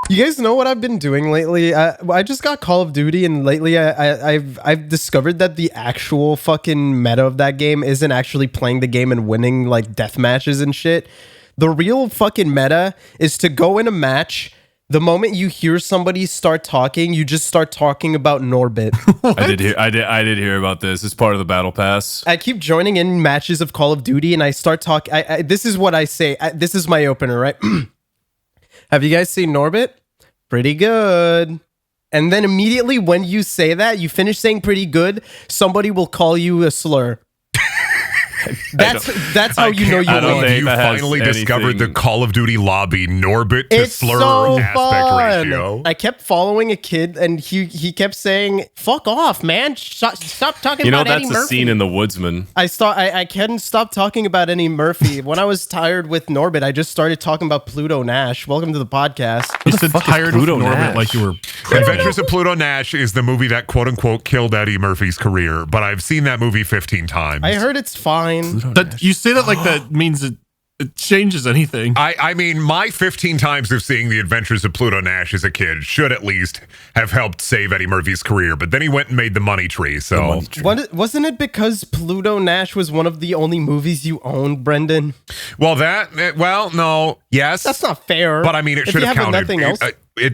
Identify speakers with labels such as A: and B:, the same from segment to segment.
A: You guys know what I've been doing lately? I just got Call of Duty, and lately I've discovered that the actual fucking meta of that game isn't actually playing the game and winning like death matches and shit. The real fucking meta is to go in a match. The moment you hear somebody start talking, you just start talking about Norbit.
B: I did hear about this. It's part of the battle pass.
A: I keep joining in matches of Call of Duty, and I start talking. This is what I say. This is my opener, right? Have you guys seen Norbit? Pretty good. And then immediately when you say that, you finish saying pretty good, somebody will call you a slur. That's how you know you win.
C: You finally discovered the Call of Duty lobby Norbit to
A: It's
C: slur
A: so
C: aspect
A: fun.
C: ratio.
A: I kept following a kid, and he kept saying, "Fuck off, man! Stop talking about Eddie Murphy."
B: That's a scene in The Woodsman.
A: I couldn't stop talking about Eddie Murphy. When I was tired with Norbit, I just started talking about Pluto Nash. Welcome to the podcast.
D: You said tired with Norbit
B: Nash?
D: like you were.
C: Adventures of Pluto Nash is the movie that quote unquote killed Eddie Murphy's career, but I've seen that movie 15 times.
A: I heard it's fine.
D: That, you say that like that means it changes anything.
C: I mean, my 15 times of seeing The Adventures of Pluto Nash as a kid should at least have helped save Eddie Murphy's career, but then he went and made The Money Tree, so...
A: Wasn't it because Pluto Nash was one of the only movies you owned, Brendan?
C: Well, no, yes.
A: That's not fair.
C: But I mean, it should have counted.
A: Nothing else.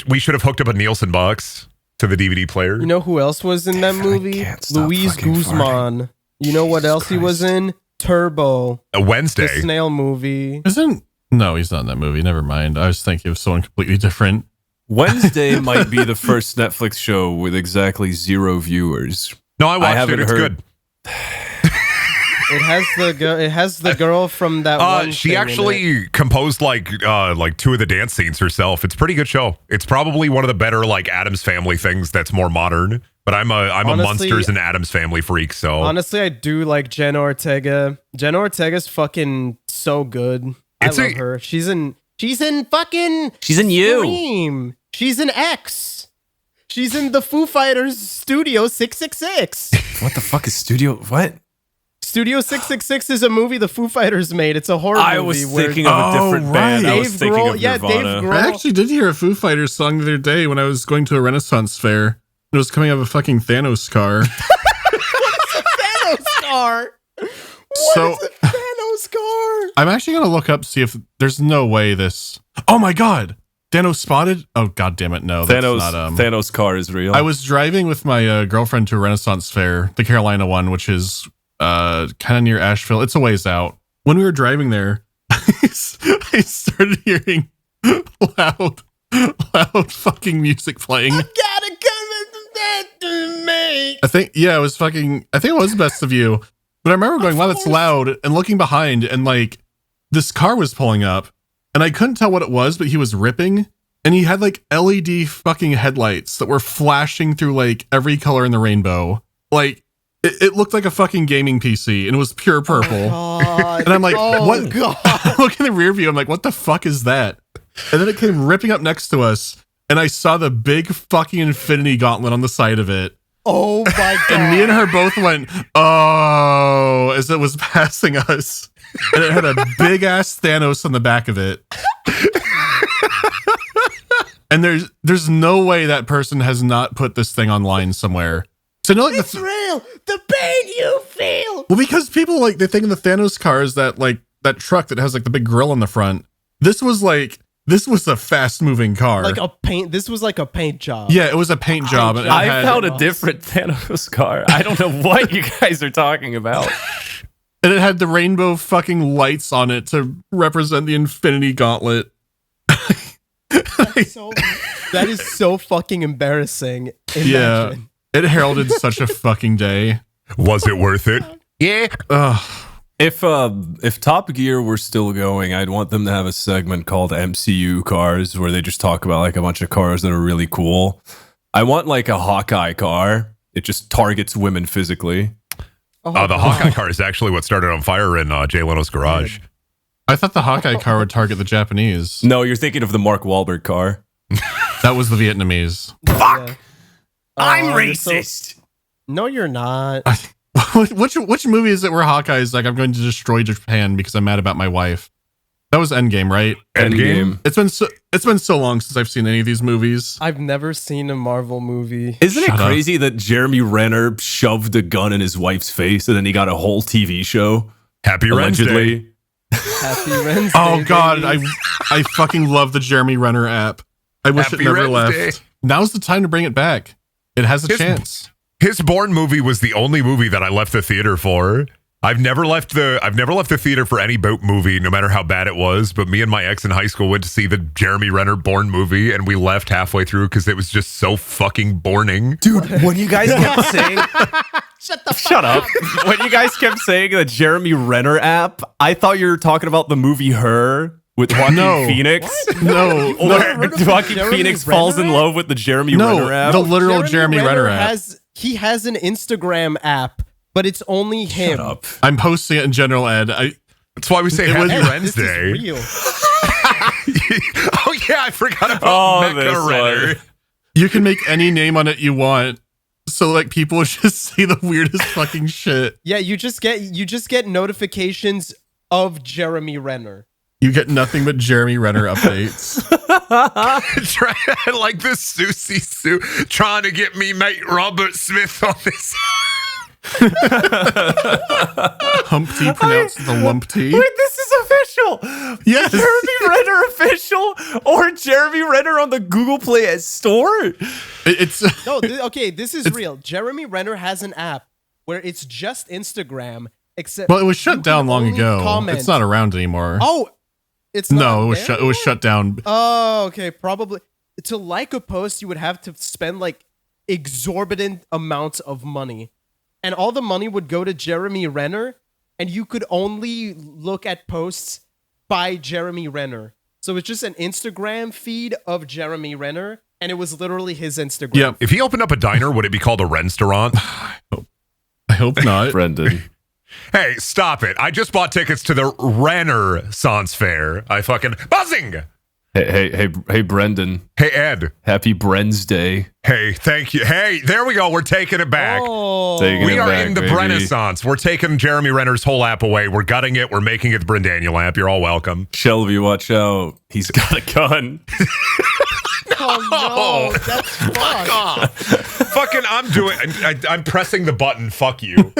C: We should have hooked up a Nielsen box to the DVD player.
A: You know who else was in that movie? Luis Guzman. You know what else he was in? Turbo.
C: A Wednesday.
A: The snail movie.
D: No, he's not in that movie. Never mind. I was thinking of someone completely different.
B: Wednesday might be the first Netflix show with exactly 0 viewers.
C: No, I watched it. It's good.
A: It has the girl from that one.
C: She actually composed like 2 of the dance scenes herself. It's a pretty good show. It's probably one of the better like Addams Family things that's more modern. But I'm a Munsters and Addams Family freak. So
A: honestly, I do like Jenna Ortega. Jenna Ortega's fucking so good. I love her. She's in fucking.
B: She's in You.
A: Scream. She's in X. She's in the Foo Fighters Studio 666.
B: What the fuck is Studio? What?
A: Studio 666 is a movie the Foo Fighters made. It's a horror movie.
B: I was thinking of a different band. I was thinking of Nirvana.
A: Dave Grohl.
D: I actually did hear a Foo Fighters song the other day when I was going to a Renaissance fair. It was coming out of a fucking Thanos car.
A: What's a Thanos car? What is a Thanos car?
D: I'm actually going to look up, see if there's no way this... Oh my god! Thanos spotted? Oh god damn it, no.
B: Thanos car is real.
D: I was driving with my girlfriend to a Renaissance fair, the Carolina one, which is kind of near Asheville. It's a ways out. When we were driving there, I started hearing loud fucking music playing.
A: I gotta come back to me.
D: I think it was Best of You. But I remember going, wow, that's loud, and looking behind, and like this car was pulling up, and I couldn't tell what it was, but he was ripping, and he had like LED fucking headlights that were flashing through like every color in the rainbow. Like it looked like a fucking gaming PC, and it was pure purple.
A: Oh,
D: and I'm like, what?
A: God.
D: Look in the rear view. I'm like, what the fuck is that? And then it came ripping up next to us, and I saw the big fucking Infinity Gauntlet on the side of it.
A: Oh my god.
D: And me and her both went, oh, as it was passing us. And it had a big ass Thanos on the back of it. And there's no way that person has not put this thing online somewhere. So no, like
A: it's real. The pain you feel.
D: Well, because people like they think of the Thanos car is that like that truck that has like the big grill on the front. This was a fast moving car.
A: This was like a paint job.
D: Yeah, it was a paint job.
B: I found a different Thanos car. I don't know what you guys are talking about.
D: And it had the rainbow fucking lights on it to represent the Infinity Gauntlet.
A: That is so fucking embarrassing. Imagine.
D: Yeah. It heralded such a fucking day.
C: Was it worth it?
D: Yeah.
B: If Top Gear were still going, I'd want them to have a segment called MCU cars where they just talk about like a bunch of cars that are really cool. I want like a Hawkeye car. It just targets women physically.
C: The Hawkeye car is actually what started on fire in Jay Leno's garage.
D: I thought the Hawkeye car would target the Japanese.
B: No, you're thinking of the Mark Wahlberg car.
D: That was the Vietnamese.
B: Fuck! Yeah. I'm racist!
A: No, you're not.
D: Which movie is it where Hawkeye is like, I'm going to destroy Japan because I'm mad about my wife? That was Endgame, right?
B: Endgame.
D: It's been so long since I've seen any of these movies.
A: I've never seen a Marvel movie.
B: Isn't it
D: Shut up.
B: crazy that Jeremy Renner shoved a gun in his wife's face and then he got a whole TV show?
C: Happy Wednesday.
B: Allegedly.
A: Happy Wednesday.
D: Oh God,
A: baby.
D: I fucking love the Jeremy Renner app. I wish
C: Happy
D: it never
C: Wednesday.
D: left. Now's the time to bring it back. It has a chance.
C: His Bourne movie was the only movie that I left the theater for. I've never left the theater for any boat movie, no matter how bad it was. But me and my ex in high school went to see the Jeremy Renner Bourne movie, and we left halfway through because it was just so fucking boring.
B: Dude, when you guys kept saying... Shut up. When you guys kept saying the Jeremy Renner app, I thought you were talking about the movie Her with Joaquin Phoenix.
D: No,
B: Where
A: Heard of the
B: Joaquin
A: Jeremy
B: Phoenix
A: Renner
B: falls in
A: app?
B: love with the Jeremy
D: no,
B: Renner app.
D: the literal Jeremy Renner app.
A: He has an Instagram app, but it's only him.
B: Shut up.
D: I'm posting it in general ed.
C: That's why we say
D: It was-
C: Happy
A: This
C: Wednesday.
A: is real.
C: Oh yeah, I forgot about
B: this
C: Mecca Renner.
B: one.
D: You can make any name on it you want. So like people just say the weirdest fucking shit.
A: Yeah, you just get notifications of Jeremy Renner.
D: You get nothing but Jeremy Renner updates.
C: Like this Susie Sue trying to get me mate Robert Smith on this.
D: Humpty pronounced the lumpty.
B: Wait, this is official.
D: Yes.
B: Jeremy Renner official or Jeremy Renner on the Google Play Store?
D: It's
A: No, okay, this is real. Jeremy Renner has an app where it's just Instagram, except
D: well, it was
A: you
D: shut
A: can
D: down long
A: only
D: ago.
A: comment.
D: It's not around anymore.
A: Oh, it's not
D: no, it was
A: there
D: shut. It was
A: anymore?
D: shut down.
A: Oh, okay, probably to like a post, you would have to spend like exorbitant amounts of money, and all the money would go to Jeremy Renner, and you could only look at posts by Jeremy Renner. So it's just an Instagram feed of Jeremy Renner, and it was literally his Instagram.
D: Yep.
C: If he opened up a diner, would it be called a restaurant?
D: I hope not.
B: Brendan.
C: Hey, stop it. I just bought tickets to the Renaissance Fair. I fucking buzzing.
B: Hey, Brendan.
C: Hey, Ed.
B: Happy Bren's Day.
C: Hey, thank you. Hey, there we go. We're taking it back.
A: Oh,
B: Taking
C: We
B: it
C: are
B: back,
C: in the
B: baby.
C: Renaissance. We're taking Jeremy Renner's whole app away. We're gutting it. We're making it the Brendaniel app. You're all welcome.
B: Shelby, watch out. He's got a gun.
A: oh no, that's fucked.
C: Fucking, I'm pressing the button. Fuck you.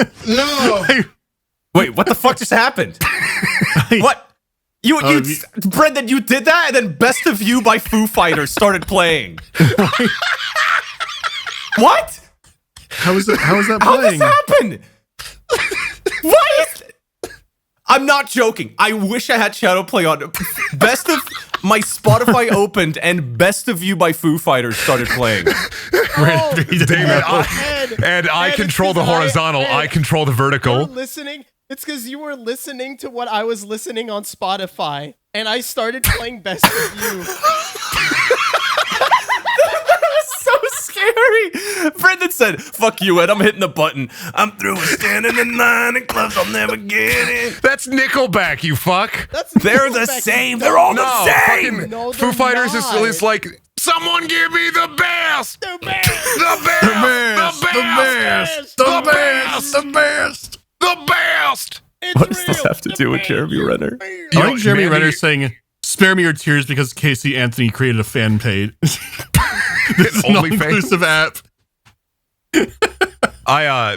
B: Wait, what the fuck just happened? What? You, Brendan, you did that, and then "Best of You" by Foo Fighters started playing. What?
D: How is that
B: How
D: playing?
B: this happen? What? I'm not joking. I wish I had Shadow play on. Best of my Spotify opened, and "Best of You" by Foo Fighters started playing.
C: David, I
A: Ed,
C: control
A: it's
C: the
A: 'cause
C: horizontal.
A: Ed,
C: I control the
A: You were
C: vertical.
A: listening. It's because you were listening to what I was listening on Spotify, and I started playing Best of You.
B: So scary. Brendan said, "Fuck you, Ed. I'm hitting the button. I'm through with standing in line in clubs. I'll never get in."
C: That's Nickelback, you fuck.
B: They're the
A: Nickelback.
B: same. They're all the
C: No,
B: same.
C: fucking
A: No,
C: Foo
A: they're
C: Fighters
A: not.
C: is like, someone give me the best.
A: The best.
C: The best. The best. The best.
D: The best.
C: The best.
A: It's
B: What does this
A: real.
B: have to do with Jeremy Renner?
D: I
C: Yo,
D: like Jeremy
C: Mandy-
D: Renner saying, "Spare me your tears," because Casey Anthony created a fan page. This is an
C: OnlyFans.
D: all-inclusive app.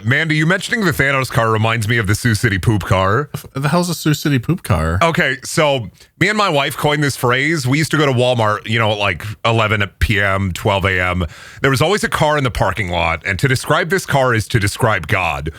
C: Mandy, you mentioning the Thanos car reminds me of the Sioux City poop car.
D: The hell's a Sioux City poop car?
C: Okay, so me and my wife coined this phrase. We used to go to Walmart, at like 11 p.m., 12 a.m. There was always a car in the parking lot, and to describe this car is to describe God.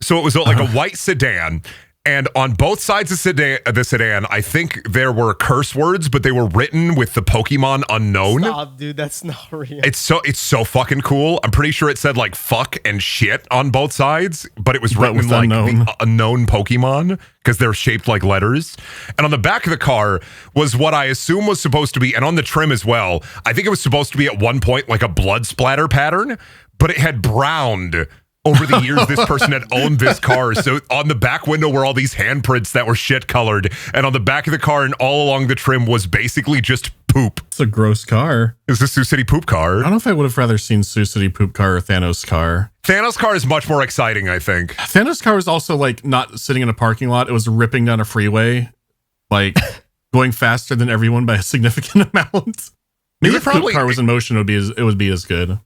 C: So it was like a white sedan, and on both sides of the sedan, I think there were curse words, but they were written with the Pokemon unknown.
A: Stop, dude. That's not real.
C: It's so fucking cool. I'm pretty sure it said like fuck and shit on both sides, but it was written
D: with
C: in like
D: unknown.
C: the unknown Pokemon because they're shaped like letters. And on the back of the car was what I assume was supposed to be, and on the trim as well, I think it was supposed to be at one point like a blood splatter pattern, but it had browned. Over the years, this person had owned this car. So on the back window were all these handprints that were shit colored. And on the back of the car and all along the trim was basically just poop.
D: It's a gross car.
C: It's the Sioux City poop car.
D: I don't know if I would have rather seen Sioux City poop car or Thanos car.
C: Thanos car is much more exciting, I think.
D: Thanos car was also like not sitting in a parking lot. It was ripping down a freeway. Like going faster than everyone by a significant amount. Maybe if the car was in motion, it would be as good.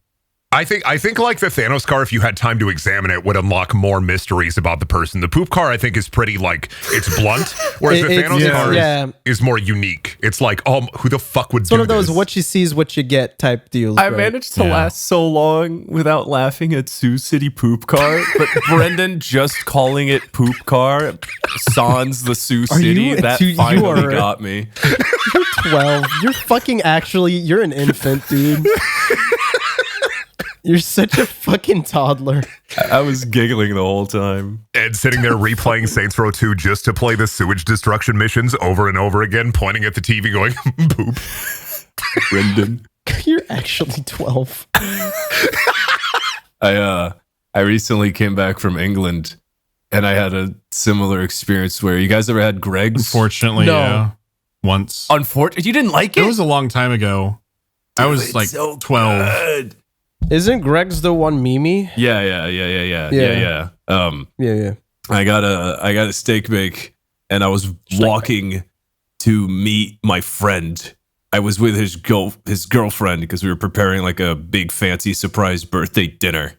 C: I think like the Thanos car, if you had time to examine it, would unlock more mysteries about the person. The poop car, I think, is pretty like it's blunt, whereas the Thanos car is more unique. It's like, who the fuck would? It's
A: one of those what you see is what you get type deals.
B: I managed to last so long without laughing at Sioux City Poop Car, but Brendan just calling it Poop Car sans the Sioux City that finally got me.
A: You're 12. You're fucking you're an infant, dude. You're such a fucking toddler.
B: I was giggling the whole time.
C: And sitting there replaying Saints Row 2 just to play the sewage destruction missions over and over again, pointing at the TV going, poop.
B: Brendan.
A: You're actually 12.
B: I recently came back from England and I had a similar experience where you guys ever had Greg's?
D: Unfortunately, yeah. Once.
B: Unfortunately, you didn't like it?
D: It was a long time ago. Dude, I was like so 12.
B: Good.
A: Isn't Greg's the one Mimi?
B: Yeah.
A: Yeah.
B: I got a steak bake, and I was walking to meet my friend. I was with his girlfriend because we were preparing like a big fancy surprise birthday dinner,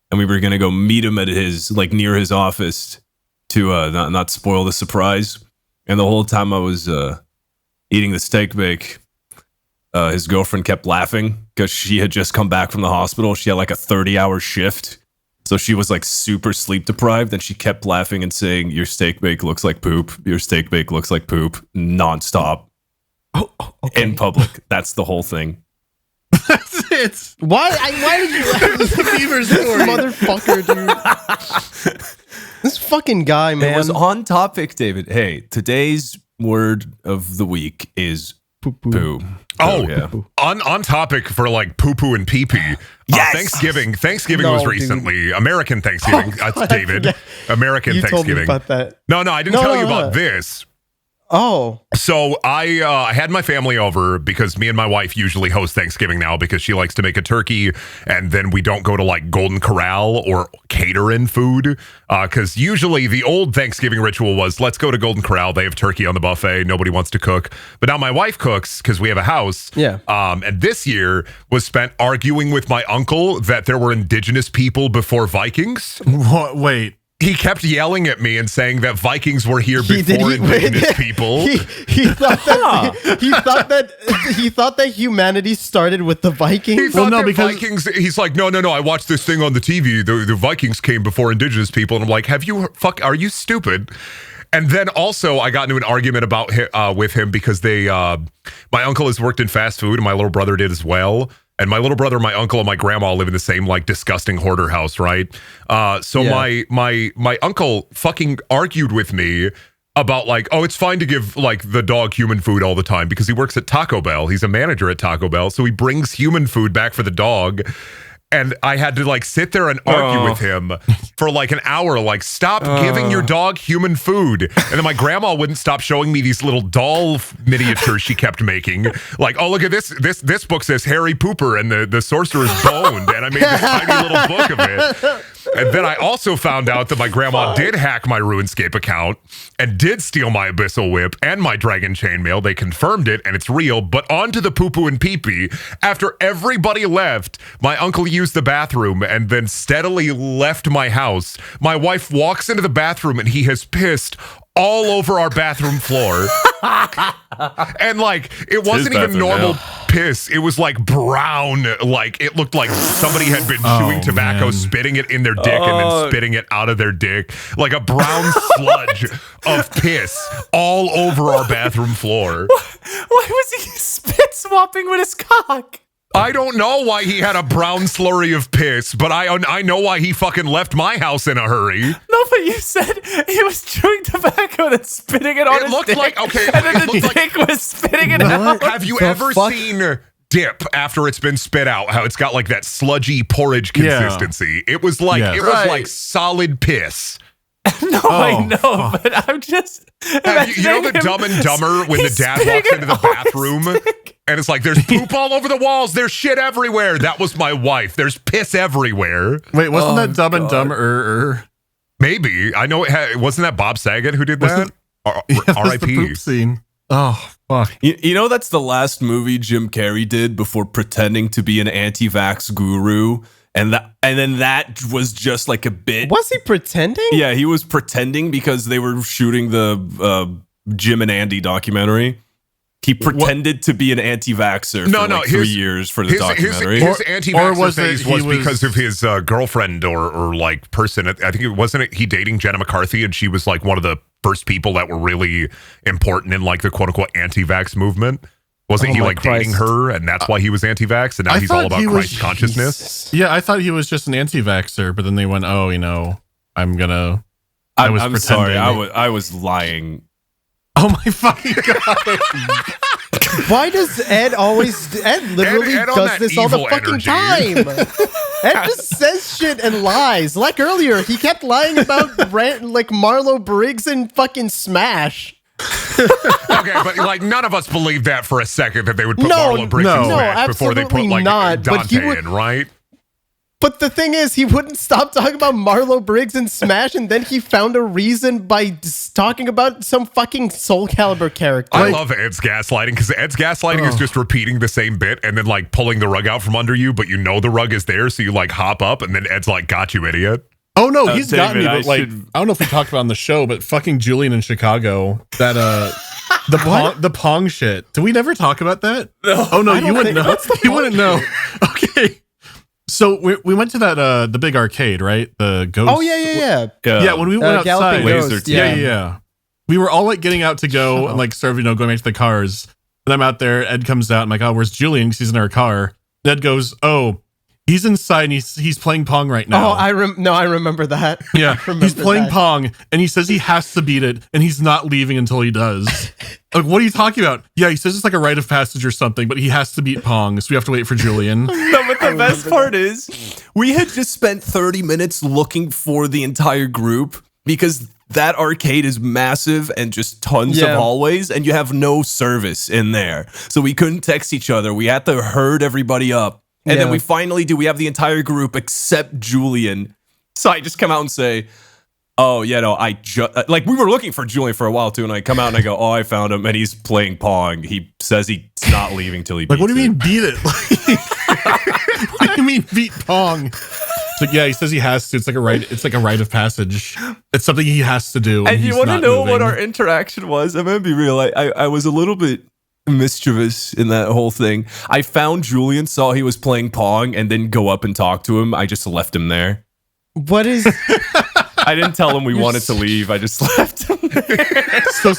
B: and we were gonna go meet him at his near his office to not spoil the surprise. And the whole time I was eating the steak bake, his girlfriend kept laughing because she had just come back from the hospital. She had like a 30-hour shift. So she was like super sleep deprived, and she kept laughing and saying, "Your steak bake looks like poop. Your steak bake looks like poop," nonstop. Okay. In public. That's the whole thing.
D: That's it.
A: Why did you
D: the beaver story?
A: Motherfucker, dude. This fucking guy, man.
B: It was on topic, David. Hey, today's word of the week is poo.
C: On topic for like poo-poo and pee-pee.
B: Yes!
C: Thanksgiving was recently. Dude. American Thanksgiving. David. American
A: you
C: Thanksgiving.
A: Told me about that.
C: No, I didn't tell you about this.
A: Oh.
C: So I had my family over because me and my wife usually host Thanksgiving now because she likes to make a turkey, and then we don't go to like Golden Corral or cater in food because usually the old Thanksgiving ritual was let's go to Golden Corral. They have turkey on the buffet. Nobody wants to cook. But now my wife cooks because we have a house.
A: Yeah.
C: And this year was spent arguing with my uncle that there were indigenous people before Vikings.
D: What? Wait.
C: He kept yelling at me and saying that Vikings were here before indigenous people.
A: He thought that humanity started with the Vikings.
C: He thought Vikings. He's like, no. I watched this thing on the TV. The Vikings came before indigenous people, and I'm like, are you stupid? And then also, I got into an argument with him because my uncle has worked in fast food, and my little brother did as well. And my little brother, my uncle, and my grandma live in the same like disgusting hoarder house, right? So my uncle fucking argued with me about like, oh, it's fine to give like the dog human food all the time because he works at Taco Bell. He's a manager at Taco Bell, so he brings human food back for the dog. And I had to like sit there and argue with him for like an hour, like stop giving your dog human food. And then my grandma wouldn't stop showing me these little doll miniatures she kept making. Like, oh, look at this. This book says Harry Pooper and the sorcerer's boned. And I made this tiny little book of it. And then I also found out that my grandma did hack my RuneScape account and did steal my Abyssal Whip and my Dragon Chainmail. They confirmed it, and it's real. But on to the poo-poo and pee-pee. After everybody left, my uncle used the bathroom and then steadily left my house. My wife walks into the bathroom, and he has pissed all over our bathroom floor. And like it wasn't even normal piss. It was like brown, like it looked like somebody had been chewing tobacco, spitting it in their dick and then spitting it out of their dick, like a brown sludge of piss all over our bathroom floor.
B: Why was he spit swapping with his cock?
C: I don't know why he had a brown slurry of piss, but I know why he fucking left my house in a hurry.
B: No, but you said he was chewing tobacco and then spitting it on his dick. It looked like, okay. And then the dick was spitting it out.
C: Have you ever seen dip after it's been spit out? How it's got like that sludgy porridge consistency. It was like, it was like solid piss.
B: No, I know, but I'm just...
C: You know the Dumb and Dumber when the dad walks into the bathroom and it's like, there's poop all over the walls, there's shit everywhere. That was my wife. There's piss everywhere.
D: Wait, wasn't that Dumb and Dumber?
C: Maybe. I know wasn't that Bob Saget who did that? R.I.P.
D: Poop scene. Oh, fuck.
B: You know that's the last movie Jim Carrey did before pretending to be an anti-vax guru, and then that was just like a bit.
A: Was he pretending?
B: Yeah, he was pretending because they were shooting the Jim and Andy documentary. He pretended to be an anti-vaxxer for like 3 years for the documentary.
C: His anti-vaxxer phase was
D: was
C: because of his girlfriend or like person. I think he dating Jenna McCarthy, and she was like one of the first people that were really important in like the quote unquote anti-vax movement. Wasn't he like dating her, and that's why he was anti-vax, and now he's all about Christ consciousness?
A: Jesus.
D: Yeah, I thought he was just an anti-vaxxer, but then they went, oh, I'm
B: sorry, I was lying.
D: Oh my fucking God.
A: Why does Ed literally
C: Ed on
A: does
C: that
A: this all the
C: evil
A: fucking
C: energy.
A: time? Ed just says shit and lies. Like earlier, he kept lying about like Marlo Briggs and fucking Smash.
C: Okay, but like none of us believed that for a second that they would put Marlo Briggs in Smash before they put like Dante in, right?
A: But the thing is, he wouldn't stop talking about Marlo Briggs and Smash, and then he found a reason by talking about some fucking Soul Calibur character.
C: I love Ed's gaslighting, because Ed's gaslighting is just repeating the same bit and then like pulling the rug out from under you, but you know the rug is there, so you like hop up, and then Ed's like, "Got you, idiot."
D: Oh no, he's
B: David,
D: got me. But like, I don't know if we talked about on the show, but fucking Julian in Chicago, that the Pong shit. Did we never talk about that?
B: No,
D: oh no, you wouldn't know. You wouldn't know. Okay. So we went to that the big arcade, right? The Ghost.
A: Oh yeah.
D: Yeah, when we went outside,
A: Ghost,
D: yeah. We were all like getting out to go and like sort of going back to the cars. And I'm out there. Ed comes out. I'm like, oh, where's Julian? Because he's in our car. And Ed goes, oh, he's inside and he's playing Pong right now.
A: Oh, I remember that.
D: Yeah, he's playing Pong and he says he has to beat it and he's not leaving until he does. Like, what are you talking about? Yeah, he says it's like a rite of passage or something, but he has to beat Pong, so we have to wait for Julian.
B: No, but the best part is we had just spent 30 minutes looking for the entire group because that arcade is massive and just tons of hallways, and you have no service in there. So we couldn't text each other. We had to herd everybody up. And then we finally do. We have the entire group except Julian. So I just come out and say, oh, yeah, no, I just, like, we were looking for Julian for a while, too, and I come out and I go, oh, I found him, and he's playing Pong. He says he's not leaving till he beats
D: Like, what do you mean,
B: it.
D: beat it? What do you mean, beat Pong? It's like, yeah, he says he has to. It's like a rite of passage. It's something he has to do.
B: And you want to know
D: moving.
B: what our interaction was? I'm going to be real. I was a little bit mischievous in that whole thing. I found Julian, saw he was playing Pong, and didn't go up and talk to him. I just left him there.
A: What is...
B: I didn't tell him we wanted to leave. I just left him there.
D: So,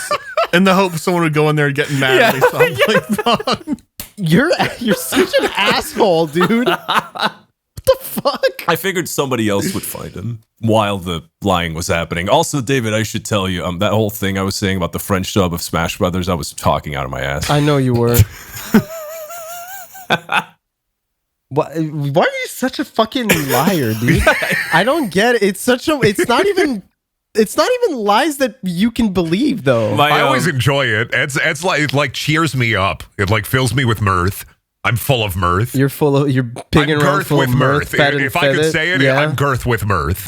D: in the hope someone would go in there and get mad. When they saw him playing Pong.
A: You're such an asshole, dude. What the fuck?
B: I figured somebody else would find him while the lying was happening. Also, David, I should tell you, that whole thing I was saying about the French dub of Smash Brothers, I was talking out of my ass.
A: I know you were. Why are you such a fucking liar, dude? I don't get it. It's not even lies that you can believe, though.
C: I always enjoy it. It's like, it like cheers me up. It like fills me with mirth. I'm full of mirth.
A: You're pigging around full of mirth.
C: If I could say it, I'm girth with mirth.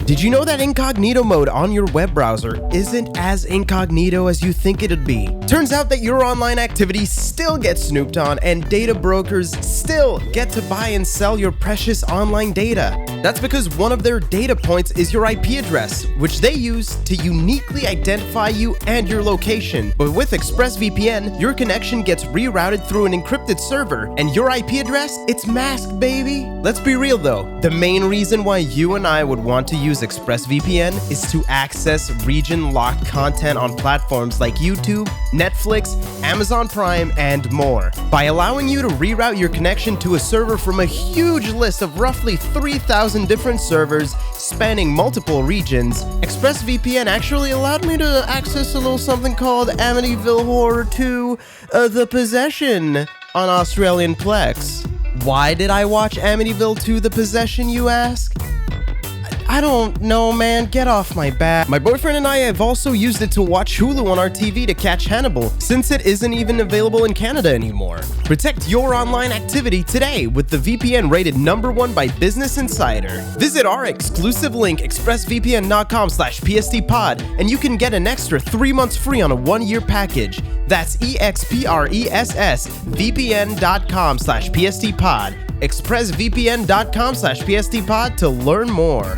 A: Did you know that incognito mode on your web browser isn't as incognito as you think it'd be? Turns out that your online activity still gets snooped on, and data brokers still get to buy and sell your precious online data. That's because one of their data points is your IP address, which they use to uniquely identify you and your location. But with ExpressVPN, your connection gets rerouted through an encrypted server, and your IP address, it's masked, baby. Let's be real though, the main reason why you and I would want to use ExpressVPN is to access region-locked content on platforms like YouTube, Netflix, Amazon Prime, and more. By allowing you to reroute your connection to a server from a huge list of roughly 3,000 different servers spanning multiple regions, ExpressVPN actually allowed me to access a little something called Amityville Horror 2, The Possession on Australian Plex. Why did I watch Amityville 2, The Possession, you ask? I don't know, man. Get off my back. My boyfriend and I have also used it to watch Hulu on our TV to catch Hannibal, since it isn't even available in Canada anymore. Protect your online activity today with the VPN rated #1 by Business Insider. Visit our exclusive link, expressvpn.com/pstpod, and you can get an extra 3 months free on a 1-year package. That's expressvpn.com/pstpod. expressvpn.com/pstpod to learn more.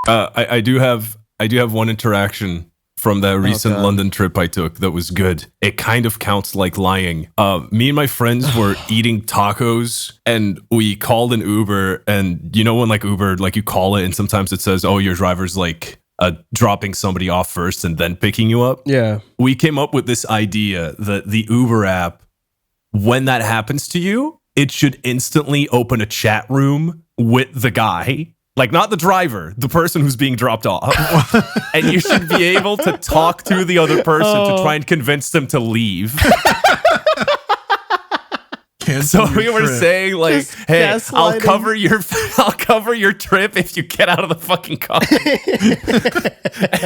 B: I do have one interaction from that recent London trip I took that was good. It kind of counts like lying. Me and my friends were eating tacos and we called an Uber, and you know when like Uber, like you call it and sometimes it says, oh, your driver's like dropping somebody off first and then picking you up.
A: Yeah.
B: We came up with this idea that the Uber app, when that happens to you, it should instantly open a chat room with the guy. Like, not the driver, the person who's being dropped off. And you should be able to talk to the other person to try and convince them to leave. So we were saying, like, hey, I'll cover your trip if you get out of the fucking car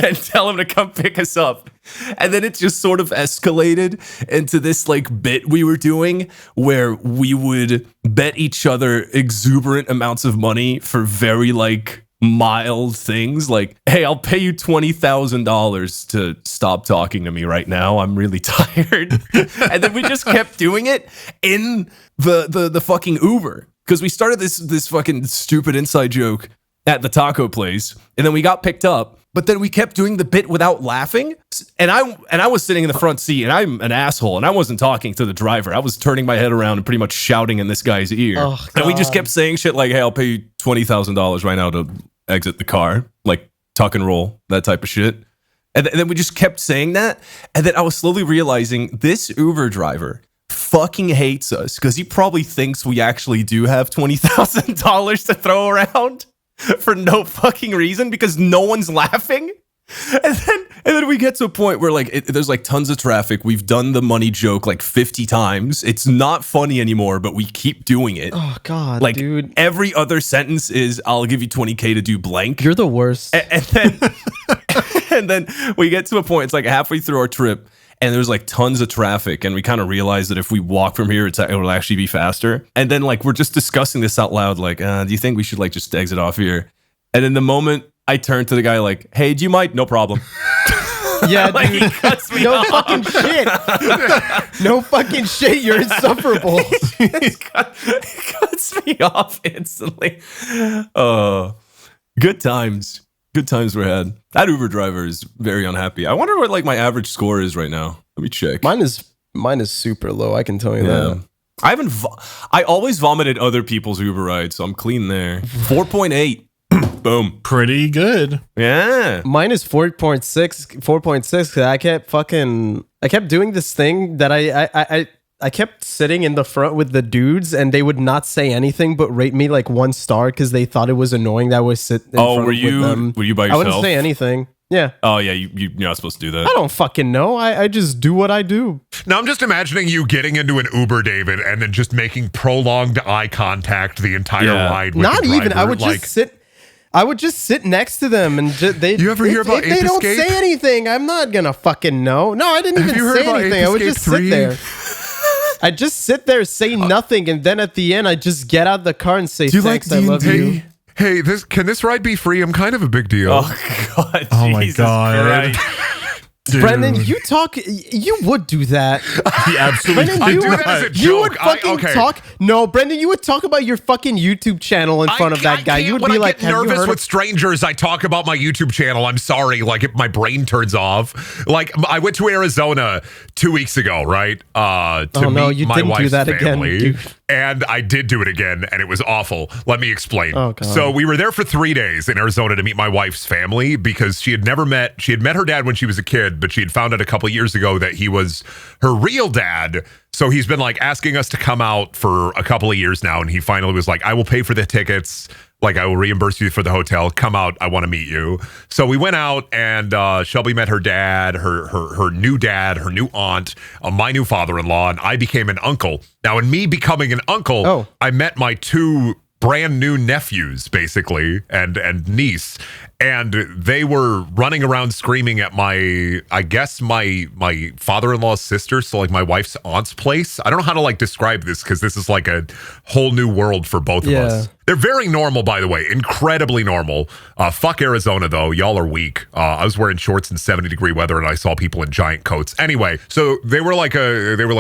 B: and tell him to come pick us up. And then it just sort of escalated into this like bit we were doing where we would bet each other exuberant amounts of money for very like mild things, like, hey, I'll pay you $20,000 to stop talking to me right now. I'm really tired. And then we just kept doing it in the fucking Uber, because we started this fucking stupid inside joke at the taco place, and then we got picked up. But then we kept doing the bit without laughing, and I was sitting in the front seat, and I'm an asshole, and I wasn't talking to the driver. I was turning my head around and pretty much shouting in this guy's ear. Oh, and we just kept saying shit like, hey, I'll pay you $20,000 right now to exit the car, like tuck and roll, that type of shit. And then we just kept saying that, and then I was slowly realizing this Uber driver fucking hates us because he probably thinks we actually do have $20,000 to throw around for no fucking reason because no one's laughing. And then we get to a point where like there's like tons of traffic. We've done the money joke like 50 times. It's not funny anymore, but we keep doing it.
A: Oh god,
B: like,
A: dude.
B: Every other sentence is, I'll give you $20K to do blank.
A: You're the worst.
B: And then and then we get to a point, it's like halfway through our trip, and there's like tons of traffic, and we kind of realize that if we walk from here, it will actually be faster. And then like we're just discussing this out loud, like, do you think we should like just exit off here? And in the moment, I turn to the guy like, hey, do you mind? No problem.
A: Yeah,
B: like,
A: dude.
B: he cuts me
A: no
B: off.
A: fucking shit. No fucking shit. You're insufferable.
B: He cuts me off instantly. Good times. Good times were had. That Uber driver is very unhappy. I wonder what like my average score is right now. Let me check.
A: Mine is super low. I can tell you that.
B: I always vomited other people's Uber rides, so I'm clean there. 4.8. Boom.
D: Pretty good.
B: Yeah.
A: Mine is 4.6. I kept doing this thing that I kept sitting in the front with the dudes, and they would not say anything but rate me like 1 star because they thought it was annoying that I was sitting in front with them.
B: Were you by yourself?
A: I wouldn't say anything. Yeah.
B: Oh yeah, you're not supposed to do that.
A: I don't fucking know. I just do what I do.
C: Now I'm just imagining you getting into an Uber, David, and then just making prolonged eye contact the entire ride. With
A: not
C: the
A: even.
C: driver.
A: I would just sit. I would just sit next to them and they.
C: You ever hear about
A: if they don't
C: Ape Escape?
A: say anything, I'm not gonna fucking know. No, I didn't even say anything. I would just sit there. I just sit there, say nothing, and then at the end, I just get out the car and say, "Thanks, I love you."
C: Hey, can this ride be free? I'm kind of a big deal.
B: Oh god!
D: Oh my
B: Jesus
D: god!
B: Christ.
D: Dude.
A: Brendan, you would do that.
D: He absolutely
A: Brendan,
C: I
A: you
C: do
A: would,
C: that as a
A: you
C: joke.
A: would fucking talk. No, Brendan, you would talk about your fucking YouTube channel in front of that guy. You would be like,
C: "Have you heard?" When I get nervous with strangers, I talk about my YouTube channel. I'm sorry, like if my brain turns off. Like I went to Arizona 2 weeks ago, right? To meet my wife's family.
A: Again,
C: and I did do it again, and it was awful. Let me explain.
A: Oh, God.
C: So we were there for 3 days in Arizona to meet my wife's family because she had met her dad when she was a kid, but she had found out a couple years ago that he was her real dad. So he's been like asking us to come out for a couple of years now, and he finally was like, I will pay for the tickets. Like, I will reimburse you for the hotel. Come out. I want to meet you. So we went out, and Shelby met her dad, her new dad, her new aunt, my new father-in-law, and I became an uncle. Now, in me becoming an uncle, I met my 2 brand new nephews, basically, and niece. And they were running around screaming at my father-in-law's sister, so like my wife's aunt's place. I don't know how to like describe this because this is like a whole new world for both of us. They're very normal, by the way, incredibly normal. Fuck Arizona, though. Y'all are weak. I was wearing shorts in 70-degree weather, and I saw people in giant coats. Anyway, so they were like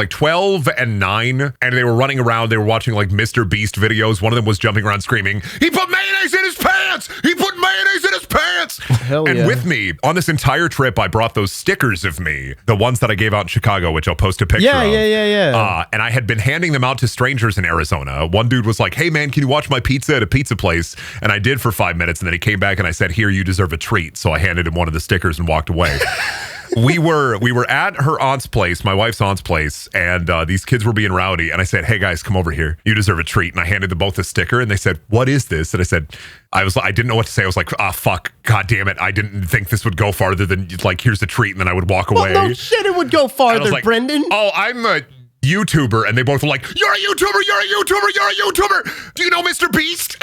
C: 12 and 9, and they were running around. They were watching like Mr. Beast videos. One of them was jumping around screaming, "He put mayonnaise in his pants! He put mayonnaise in his pants!"
A: Hell
C: and
A: yeah.
C: with me on this entire trip, I brought those stickers of me, the ones that I gave out in Chicago, which I'll post a picture of.
A: Yeah.
C: And I had been handing them out to strangers in Arizona. One dude was like, "Hey man, can you watch my pizza at a pizza place?" And I did for 5 minutes, and then he came back and I said, "Here, you deserve a treat." So I handed him one of the stickers and walked away. We were at her aunt's place, my wife's aunt's place, and these kids were being rowdy. And I said, "Hey guys, come over here. You deserve a treat." And I handed them both a sticker, and they said, "What is this?" And I said, I didn't know what to say. I was like, fuck, god damn it. I didn't think this would go farther than like, here's the treat, and then I would walk away.
A: Well, no shit, it would go farther,
C: like,
A: Brendan.
C: "Oh, I'm a YouTuber," and they both were like, "You're a YouTuber, you're a YouTuber, you're a YouTuber. Do you know Mr. Beast?"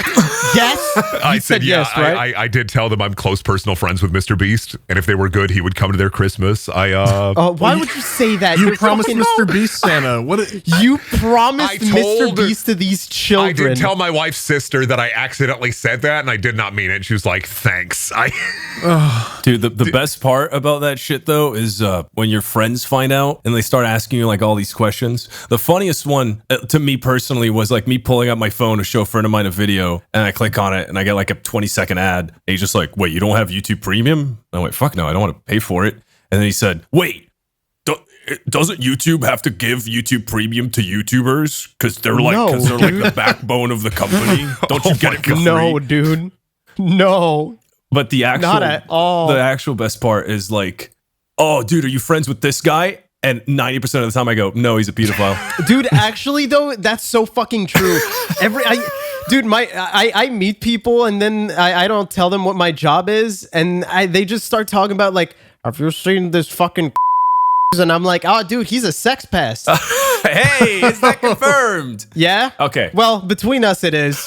A: Yes.
C: I said yeah.
A: yes, right?
C: I did tell them I'm close personal friends with Mr. Beast, and if they were good, he would come to their Christmas.
A: Why would you say that?
D: You
A: You're
D: promised
A: fucking-
D: Mr. Beast Santa. What?
A: You promised
C: I told-
A: Mr. Beast to these
C: I
A: children.
C: did tell my wife's sister that I accidentally said that, and I did not mean it. She was like, "Thanks."
B: Dude, the best part about that shit though is when your friends find out and they start asking you like all these questions. The funniest one to me personally was like me pulling up my phone to show a friend of mine a video, and I click on it and I get like a 20-second ad. And he's just like, "Wait, you don't have YouTube Premium?" And I went, "Fuck no, I don't want to pay for it." And then he said, "Wait, doesn't YouTube have to give YouTube Premium to YouTubers because they're like the backbone of the company? Don't you get it for free?"
A: No, dude. No.
B: But the actual,
A: Not at all.
B: The actual best part is like, "Oh, dude, are you friends with this guy?" And 90% of the time I go, "No, he's a pedophile."
A: Dude, actually though, that's so fucking true. I meet people and then I don't tell them what my job is, and they just start talking about like, "Have you seen this fucking?" And I'm like, "Oh, dude, he's a sex pest."
B: Hey, is that confirmed?
A: Yeah.
B: Okay.
A: Well, between us, it is.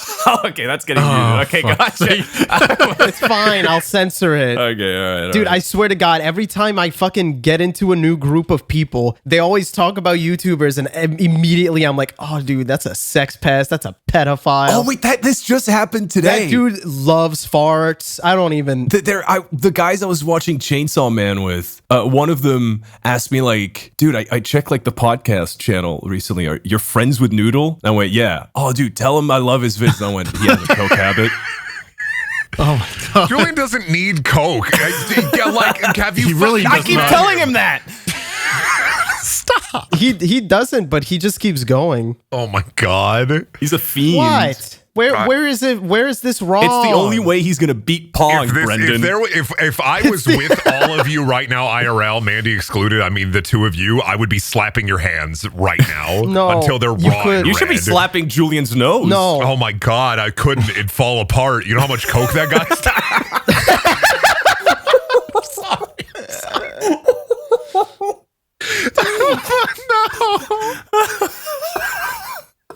B: Okay, that's getting muted. Okay, gotcha.
A: It's fine. I'll censor it.
B: Okay, all right.
A: Dude, I swear to God, every time I fucking get into a new group of people, they always talk about YouTubers, and immediately I'm like, "Oh, dude, that's a sex pest. That's a pedophile."
B: Oh wait, this just happened today.
A: That dude loves farts. I don't even.
B: The guys I was watching Chainsaw Man with, one of them asked me like, "Dude, I checked like the podcast channel recently. Are you friends with Noodle?" And I went, "Yeah." "Oh, dude, tell him I love his vids." And I went, "He has a coke habit."
D: Oh my god.
C: Julian doesn't need coke. Like, have you?
D: He really
B: I
D: does
B: keep
D: not.
B: telling him that.
C: Stop.
A: He doesn't, but he just keeps going.
C: Oh my god.
B: He's a fiend.
A: What? Where is it? Where is this wrong?
B: It's the only way he's gonna beat Pong, Brendan.
C: If I was with all of you right now, IRL, Mandy excluded, I mean the two of you, I would be slapping your hands right now
A: No,
C: until they're
A: you
C: raw.
A: could-
C: and
B: You should be
C: red.
B: slapping Julian's nose.
A: No.
C: Oh my god, I couldn't. It'd fall apart. You know how much coke that guy's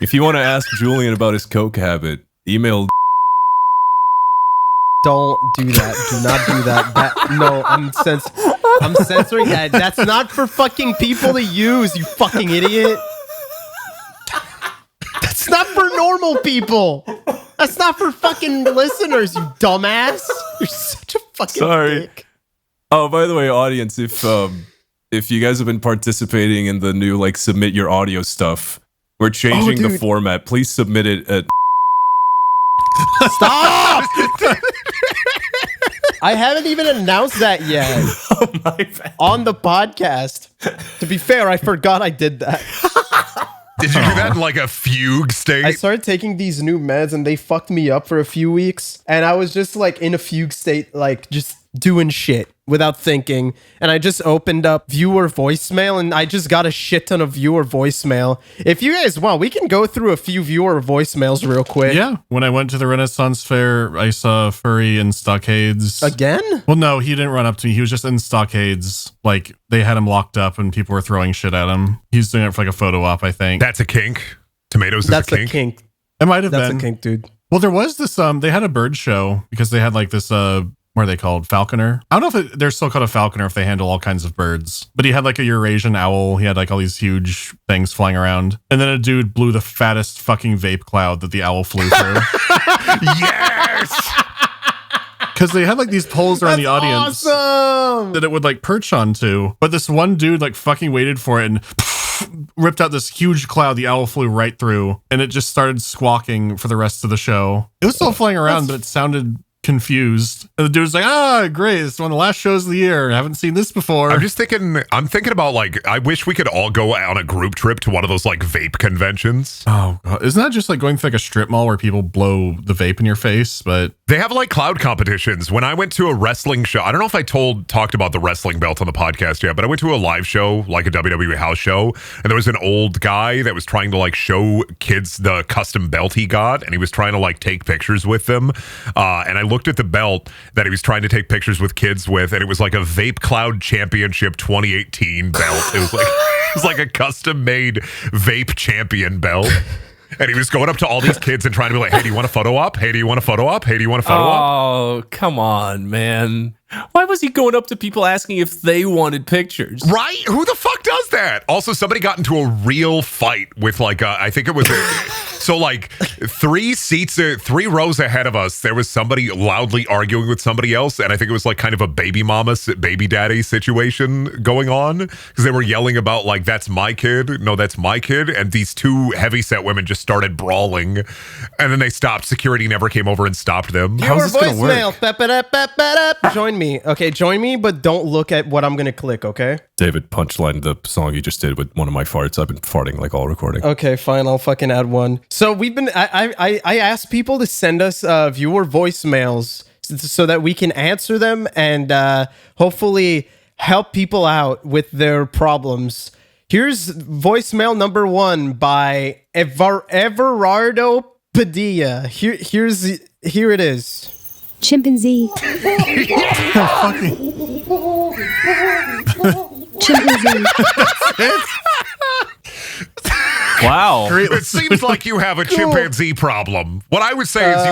B: If you want to ask Julian about his coke habit, email.
A: Don't do that. Do not do that. No, I'm censoring that. That's not for fucking people to use, you fucking idiot. That's not for normal people. That's not for fucking listeners, you dumbass. You're such a fucking
B: Sorry.
A: dick.
B: Oh, by the way, audience, if you guys have been participating in the new like submit your audio stuff, we're changing the
A: dude.
B: format. Please submit it at.
A: Stop! I haven't even announced that yet
B: My bad.
A: on the podcast. To be fair, I forgot I did that.
C: Did you do that in like a fugue state?
A: I started taking these new meds and they fucked me up for a few weeks. And I was just like in a fugue state, like just doing shit without thinking. And I just opened up viewer voicemail and I just got a shit ton of viewer voicemail. If you guys want, we can go through a few viewer voicemails real quick.
D: Yeah. When I went to the Renaissance Fair, I saw Furry in Stockades.
A: Again?
D: Well, no, he didn't run up to me. He was just in Stockades. Like, they had him locked up and people were throwing shit at him. He's doing it for like a photo op, I think.
C: That's a kink. Tomatoes is
A: That's
C: a kink.
A: a kink.
D: It might have
A: That's
D: been.
A: a kink, dude.
D: Well, there was this, they had a bird show because they had like this, what are they called? Falconer? I don't know if they're still called a falconer if they handle all kinds of birds. But he had like a Eurasian owl. He had like all these huge things flying around. And then a dude blew the fattest fucking vape cloud that the owl flew through.
C: Yes!
D: Because they had like these poles around the audience that it would like perch onto. But this one dude like fucking waited for it and ripped out this huge cloud the owl flew right through. And it just started squawking for the rest of the show. It was still flying around, but it sounded confused. And the dude's like, great, it's one of the last shows of the year. I haven't seen this before.
C: I'm thinking about like, I wish we could all go on a group trip to one of those like vape conventions.
D: Oh God. Isn't that just like going to like a strip mall where people blow the vape in your face? But
C: they have like cloud competitions. When I went to a wrestling show, I don't know if I talked about the wrestling belt on the podcast yet, but I went to a live show, like a WWE house show, and there was an old guy that was trying to like show kids the custom belt he got, and he was trying to like take pictures with them. And I looked at the belt that he was trying to take pictures with kids with, and it was like a Vape Cloud Championship 2018 belt. It was like a custom made vape champion belt. And he was going up to all these kids and trying to be like, hey, do you want a photo op? Hey, do you want a photo op? Hey, do you want a photo op?
B: Oh, come on, man. Why was he going up to people asking if they wanted pictures?
C: Right? Who the fuck does that? Also, somebody got into a real fight with like, I think it was, so like 3 rows ahead of us, there was somebody loudly arguing with somebody else. And I think it was like kind of a baby mama, baby daddy situation going on. Because they were yelling about like, that's my kid. No, that's my kid. And these 2 heavyset women just started brawling. And then they stopped. Security never came over and stopped them.
A: How's this gonna work? Join me. Okay, join me, but don't look at what I'm going to click, okay?
B: David punchlined the song you just did with one of my farts. I've been farting like all recording.
A: Okay, fine. I'll fucking add one. So we've been, I asked people to send us viewer voicemails so that we can answer them and hopefully help people out with their problems. Here's voicemail number 1 by Everardo Padilla. Here it is.
E: Chimpanzee. Chimpanzee.
B: Wow.
C: It seems like you have a chimpanzee problem. What I would say is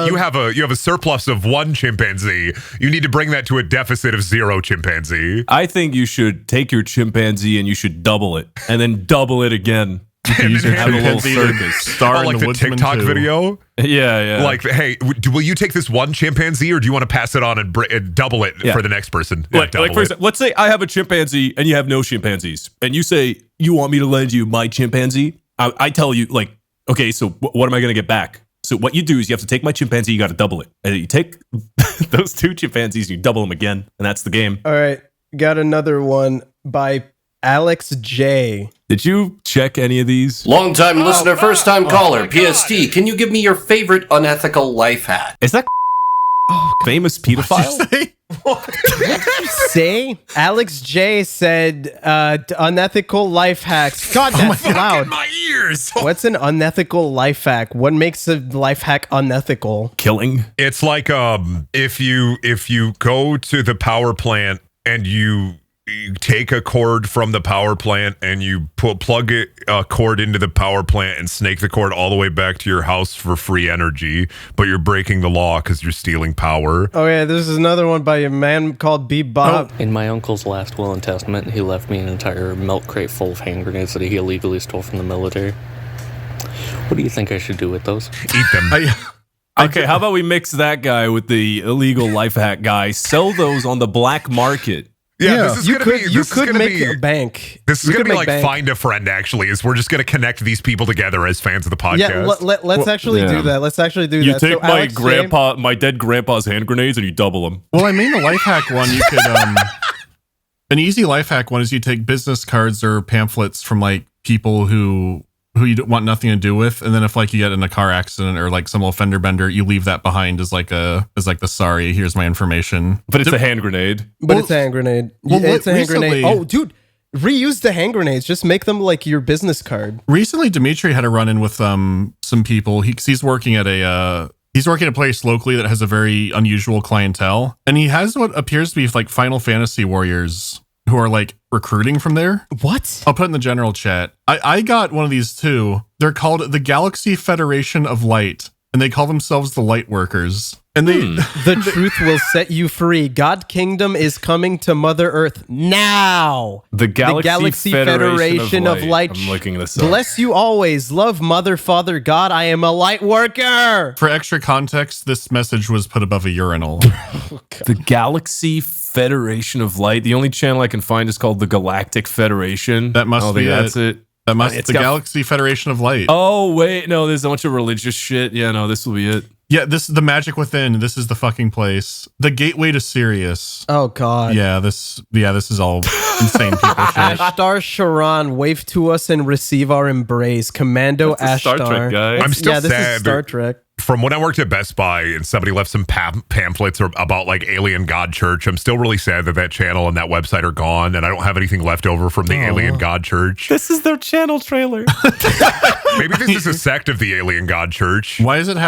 C: you have a surplus of 1 chimpanzee. You need to bring that to a deficit of 0 chimpanzee.
B: I think you should take your chimpanzee and you should double it and then double it again.
C: And then
B: have a little circus.
D: Star
C: like the TikTok video.
B: Yeah.
C: Like, hey, will you take this 1 chimpanzee, or do you want to pass it on and double it for the next person?
B: Like for example, let's say I have a chimpanzee and you have no chimpanzees, and you say you want me to lend you my chimpanzee. I tell you, like, okay, so what am I going to get back? So what you do is you have to take my chimpanzee, you got to double it, and you take those 2 chimpanzees and you double them again, and that's the game.
A: All right, got another one by Alex J.
B: Did you check any of these?
F: Long-time listener, first-time caller, PST. Can you give me your favorite unethical life hack?
B: Is that famous pedophile?
A: What did you say? Alex J said unethical life hacks. God, that's loud.
C: My ears.
A: What's an unethical life hack? What makes a life hack unethical?
B: Killing.
C: It's like if you go to the power plant and you take a cord from the power plant and you plug a cord into the power plant and snake the cord all the way back to your house for free energy, but you're breaking the law because you're stealing power.
A: Oh yeah, this is another one by a man called Bebop.
G: In my uncle's last will and testament, he left me an entire milk crate full of hand grenades that he illegally stole from the military. What do you think I should do with those?
C: Eat them.
B: Okay, how about we mix that guy with the illegal life hack guy? Sell those on the black market.
C: Yeah, this is
A: you
C: gonna
A: could make a bank.
C: This is going to be like Find a Friend, actually, is we're just going to connect these people together as fans of the podcast.
A: Yeah, let's actually do that. Let's actually do
B: You
A: that.
B: take
A: So
B: my dead grandpa's hand grenades and you double them.
D: Well, I mean, the life hack one, you could, an easy life hack one is you take business cards or pamphlets from like people who you want nothing to do with, and then if like you get in a car accident or like some little fender bender, you leave that behind as like the sorry, here's my information.
B: But it's a hand grenade.
A: But it's a hand grenade. It's a hand grenade. Oh, dude, reuse the hand grenades. Just make them like your business card.
D: Recently, Dimitri had a run-in with some people. He's working at a place locally that has a very unusual clientele, and he has what appears to be like Final Fantasy warriors who are like recruiting from there.
A: What?
D: I'll put in the general chat. I got one of these too. They're called the Galaxy Federation of Light. and they call themselves the Light Workers. And they
A: The truth will set you free. God Kingdom is coming to Mother Earth now.
B: The Galaxy Federation of Light. I'm looking this up.
A: Bless you always. Love Mother, Father, God. I am a light worker.
D: For extra context, this message was put above a urinal.
B: The Galaxy Federation of Light. The only channel I can find is called the Galactic Federation.
D: That must be
B: that's it.
D: That must the Galaxy Federation of Light.
B: Oh, wait. No, there's a bunch of religious shit. Yeah, no, this will be it.
D: Yeah, this is the magic within. This is the fucking place. The gateway to Sirius.
A: Oh, God.
D: Yeah, this is all insane people shit.
A: Ashtar Sharan, wave to us and receive our embrace. Commando
B: That's a
A: Ashtar.
B: Star Trek guy.
C: I'm still
A: this
C: sad.
A: is Star Trek.
C: From when I worked at Best Buy and somebody left some pamphlets about like Alien God Church, I'm still really sad that channel and that website are gone, and I don't have anything left over from the Alien God Church.
B: This is their channel trailer.
C: Maybe this is a sect of the Alien God Church.
D: Why does it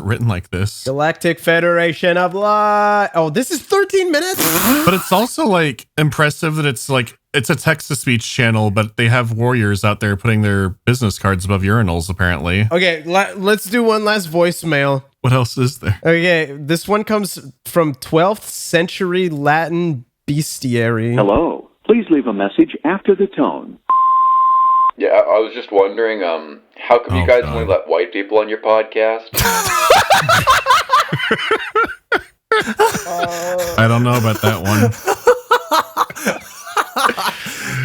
D: written like this?
A: Galactic Federation of Light. Oh, this is 13 minutes?
D: But it's also like impressive that it's a text-to-speech channel, but they have warriors out there putting their business cards above urinals, apparently.
A: Okay, let's do one last voicemail.
D: What else is there?
A: Okay, this one comes from 12th century Latin bestiary.
H: Hello. Please leave a message after the tone.
I: Yeah, I was just wondering, how come you guys only let white people on your podcast?
D: I don't know about that one.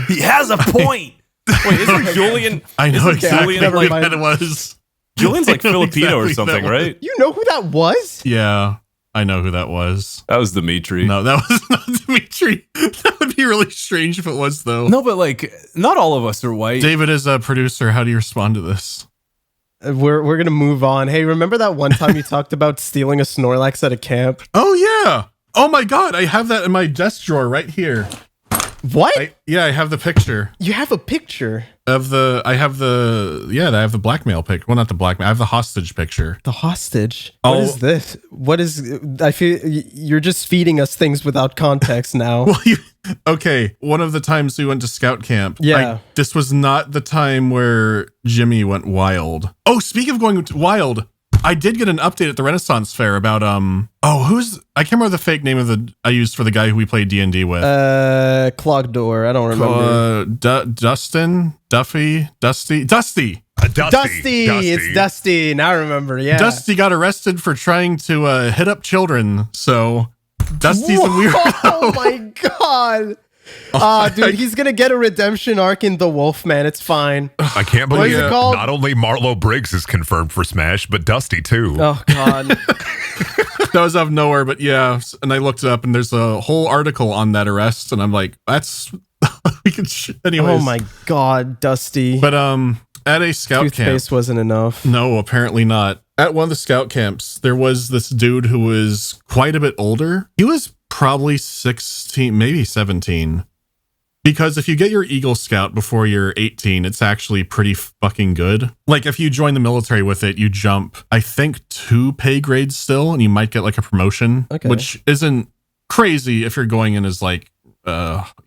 B: He has a point. Wait, isn't Julian?
D: I know exactly
B: Julian,
D: what
B: like,
D: that was.
B: Julian's like
D: I know
B: Filipino or
D: exactly
B: something,
D: that
B: right?
A: You know who that was?
D: Yeah, I know who that was.
B: That was Dimitri.
D: No, that was not Dimitri. That would be really strange if it was, though.
B: No, but like, not all of us are white.
D: David, as a producer, how do you respond to this?
A: We're gonna move on. Hey, remember that one time you talked about stealing a Snorlax at a camp?
D: Oh, yeah. Oh, my God. I have that in my desk drawer right here.
A: What?
D: I have the picture
A: You have a picture.
D: of I have the blackmail pic. Well, not the blackmail. I have the hostage picture.
A: The hostage. What
D: Oh.
A: is this? What is? I feel you're just feeding us things without context now.
D: Well, okay. One of the times we went to scout camp.
A: Yeah.
D: This was not the time where Jimmy went wild. Oh, speaking of going wild, I did get an update at the Renaissance Fair about I can't remember the fake name I used for the guy who we played D&D with.
A: Clogdor. I don't remember.
D: Dusty.
C: Dusty.
A: Dusty. It's Dusty. Now I remember. Yeah.
D: Dusty got arrested for trying to hit up children. So Dusty's a weird.
A: Oh my god. Dude, he's gonna get a redemption arc in the Wolfman. It's fine.
C: I can't
A: What is
C: believe
A: it called?
C: not only Marlo Briggs is confirmed for Smash, but Dusty too.
A: Oh god.
D: That was out of nowhere, but yeah. And I looked it up, and there's a whole article on that arrest, and I'm like, that's we can. Anyways.
A: Oh my god, Dusty.
D: But at a scout camp,
A: Toothpaste wasn't enough.
D: no, apparently not. At one of the scout camps, there was this dude who was quite a bit older. He was probably 16, maybe 17. Because if you get your Eagle Scout before you're 18, it's actually pretty fucking good. Like, if you join the military with it, you jump, I think, 2 pay grades still, and you might get like a promotion, which isn't crazy if you're going in as like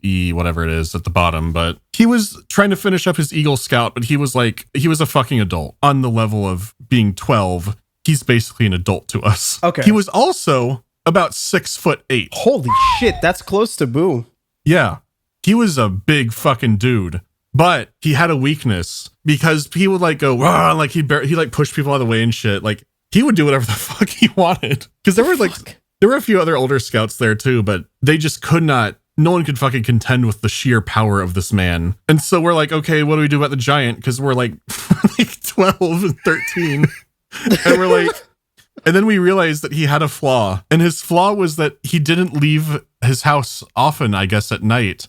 D: E, whatever it is at the bottom. But he was trying to finish up his Eagle Scout, but he was a fucking adult on the level of being 12. He's basically an adult to us.
A: Okay.
D: He was also about 6'8".
A: Holy shit, that's close to Boo.
D: Yeah. He was a big fucking dude, but he had a weakness because he would like go, "Rah," like he like push people out of the way and shit. Like he would do whatever the fuck he wanted. Because there were a few other older scouts there too, but they just could not. No one could fucking contend with the sheer power of this man. And so we're like, okay, what do we do about the giant? Because we're like 12 and 13, and we're like. And then we realized that he had a flaw, and his flaw was that he didn't leave his house often, I guess, at night.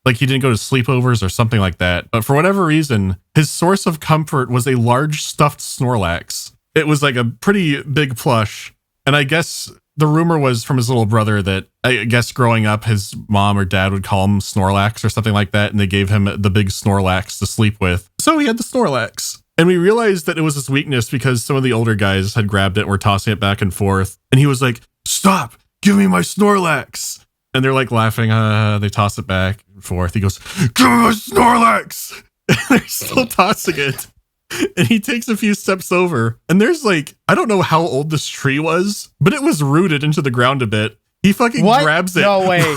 D: Like he didn't go to sleepovers or something like that. But for whatever reason, his source of comfort was a large stuffed Snorlax. It was like a pretty big plush. And I guess the rumor was from his little brother that I guess growing up, his mom or dad would call him Snorlax or something like that. And they gave him the big Snorlax to sleep with. So he had the Snorlax. And we realized that it was his weakness because some of the older guys had grabbed it and were tossing it back and forth. And he was like, "Stop, give me my Snorlax." And they're like laughing. They toss it back and forth. He goes, "Give me my Snorlax." And they're still tossing it. And he takes a few steps over, and there's like, I don't know how old this tree was, but it was rooted into the ground a bit. He fucking grabs it.
A: No way.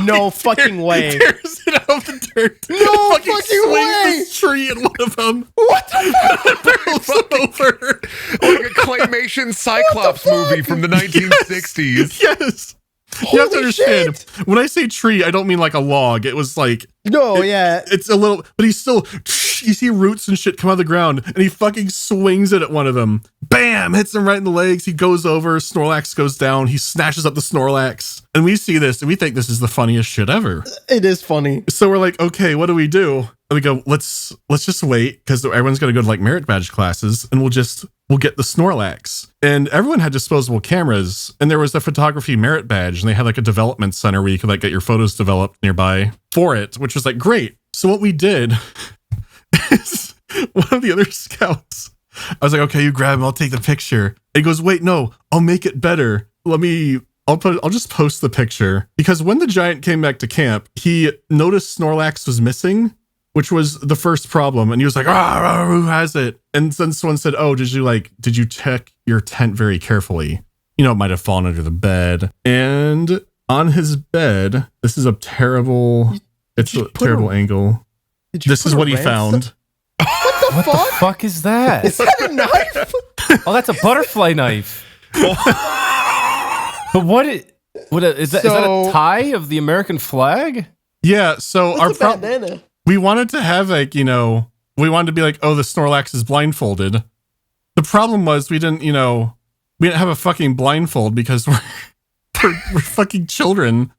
A: No fucking way.
D: Tears it out of the dirt.
A: No
D: fucking
A: fucking way.
D: This tree in one of them.
A: What the fuck?
D: Barrels him over.
C: Like a claymation Cyclops movie from the 1960s.
D: Yes. You have to understand, when I say tree, I don't mean like a log. It was like...
A: No, yeah.
D: It's a little... But he's still... You see roots and shit come out of the ground, and he fucking swings it at one of them. Bam! Hits him right in the legs. He goes over. Snorlax goes down. He snatches up the Snorlax. And we see this, and we think this is the funniest shit ever.
A: It is funny.
D: So we're like, okay, what do we do? And we go, let's just wait, because everyone's going to go to like merit badge classes, and we'll get the Snorlax. And everyone had disposable cameras, and there was a photography merit badge, and they had like a development center where you could like get your photos developed nearby for it, which was like great. So what we did is one of the other scouts, I was like, okay, you grab him, I'll take the picture. And he goes, wait, no, I'll make it better. I'll just post the picture, because when the giant came back to camp, he noticed Snorlax was missing, which was the first problem. And he was like, who has it? And then someone said, oh, did you check your tent very carefully? You know, it might have fallen under the bed. And on his bed, this is a terrible, angle. This is what he found.
B: What the fuck is that?
A: Is that a knife?
B: Oh, that's a butterfly knife. But is that a tie of the American flag?
D: Yeah, so
A: bandana?
D: We wanted to have like, we wanted to be like, oh, the Snorlax is blindfolded. The problem was we didn't have a fucking blindfold because we're fucking children.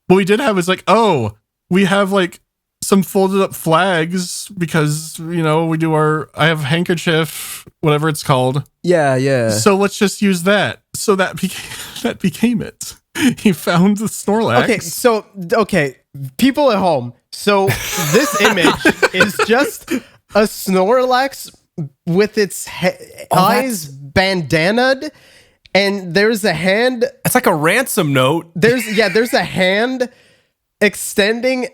D: What we did have is like, oh, we have like some folded up flags because, I have handkerchief, whatever it's called.
A: Yeah.
D: So let's just use that. So that became it. He found the Snorlax.
A: Okay, people at home. So this image is just a Snorlax with its eyes bandanaed, and there's a hand.
B: It's like a ransom note.
A: There's a hand extending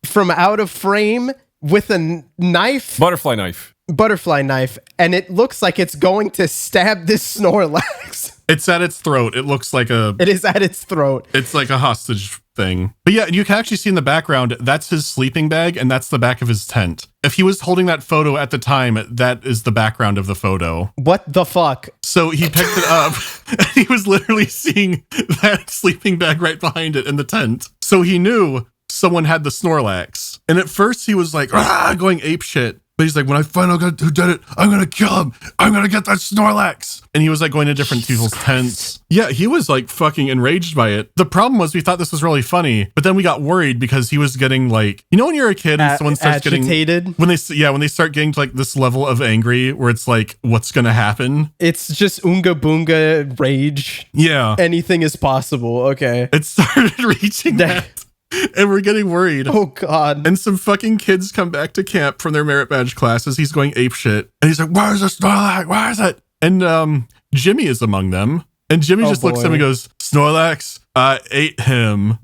A: from out of frame with a knife.
B: Butterfly knife. And it looks like it's going to stab this Snorlax.
D: It's at its throat. It looks like
A: It is at its throat.
D: It's like a hostage thing. But yeah, you can actually see in the background, that's his sleeping bag, and that's the back of his tent. If he was holding that photo at the time, that is the background of the photo.
A: What the fuck?
D: So he picked it up, and he was literally seeing that sleeping bag right behind it in the tent. So he knew someone had the Snorlax. And at first he was like, going ape shit. But he's like, when I find out who did it, I'm going to kill him. I'm going to get that Snorlax. And he was like going to different people's tents. Yeah, he was like fucking enraged by it. The problem was we thought this was really funny, but then we got worried because he was getting like, when you're a kid and someone starts
A: agitated.
D: When they start getting to like this level of angry where it's like, what's going to happen?
A: It's just Oonga Boonga rage.
D: Yeah.
A: Anything is possible. Okay.
D: It started reaching that. And we're getting worried.
A: Oh, God.
D: And some fucking kids come back to camp from their merit badge classes. He's going ape shit. And he's like, where's the Snorlax? Where is it? And Jimmy is among them. And Jimmy just looks at him and goes, Snorlax, I ate him.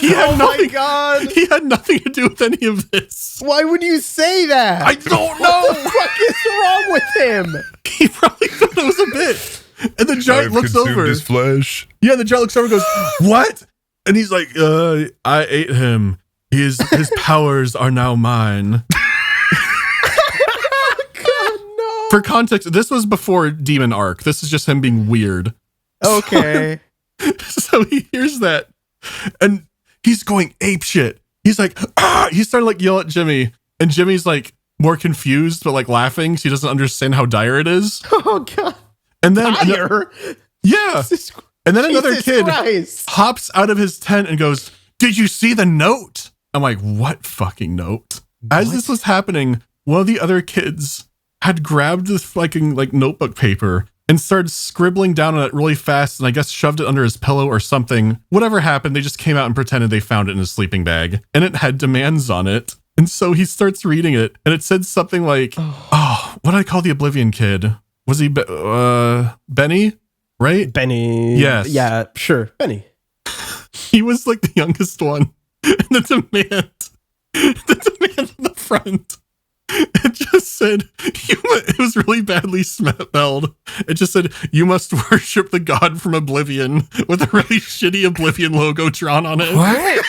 A: My God.
D: He had nothing to do with any of this.
A: Why would you say that?
D: I don't know.
A: What the fuck is wrong with him?
D: He probably thought it was a bit. And the giant looks over.
C: His flesh.
D: Yeah, the giant looks over and goes, what? And he's like, I ate him. His powers are now mine.
A: God, no.
D: For context, this was before Demon Arc. This is just him being weird.
A: Okay.
D: So he hears that. And he's going ape shit. He's like, He's starting to like yell at Jimmy. And Jimmy's like more confused, but like laughing. So he doesn't understand how dire it is.
A: Oh, God.
D: And then,
A: Yeah.
D: And then another kid
A: Christ.
D: hops out of his tent and goes, did you see the note? I'm like, what fucking note? As this was happening, one of the other kids had grabbed this fucking like notebook paper and started scribbling down on it really fast, and I guess shoved it under his pillow or something. Whatever happened, they just came out and pretended they found it in his sleeping bag, and it had demands on it. And so he starts reading it, and it said something like, what did I call the Oblivion kid? Was he Benny? Right?
A: Benny.
D: Yes.
A: Yeah, sure. Benny.
D: He was like the youngest one. And the demand The demand on the front. It just said, it was really badly spelled. It just said, "You must worship the god from Oblivion," with a really shitty Oblivion logo drawn on it.
B: What?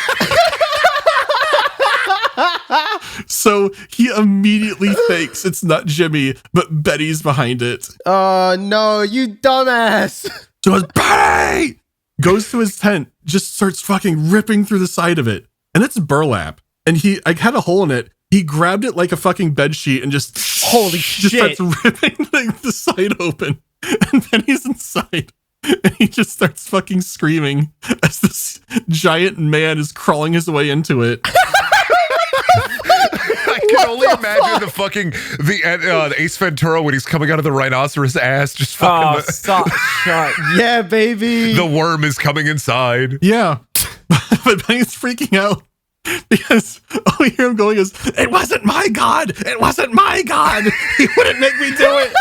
D: So he immediately thinks it's not Jimmy, but Betty's behind it.
A: Oh, no, you dumbass.
D: So it's Betty! Goes to his tent, just starts fucking ripping through the side of it. And it's burlap. And he had a hole in it. He grabbed it like a fucking bed sheet and just starts ripping the side open. And then he's inside. And he just starts fucking screaming as this giant man is crawling his way into it.
C: I can only imagine the Ace Ventura when he's coming out of the rhinoceros ass, just fucking.
B: Stop! Shut.
A: Yeah, baby.
C: The worm is coming inside.
D: Yeah, but Benny's freaking out because all we hear him going is, "It wasn't my god! It wasn't my god! He wouldn't make me do it!"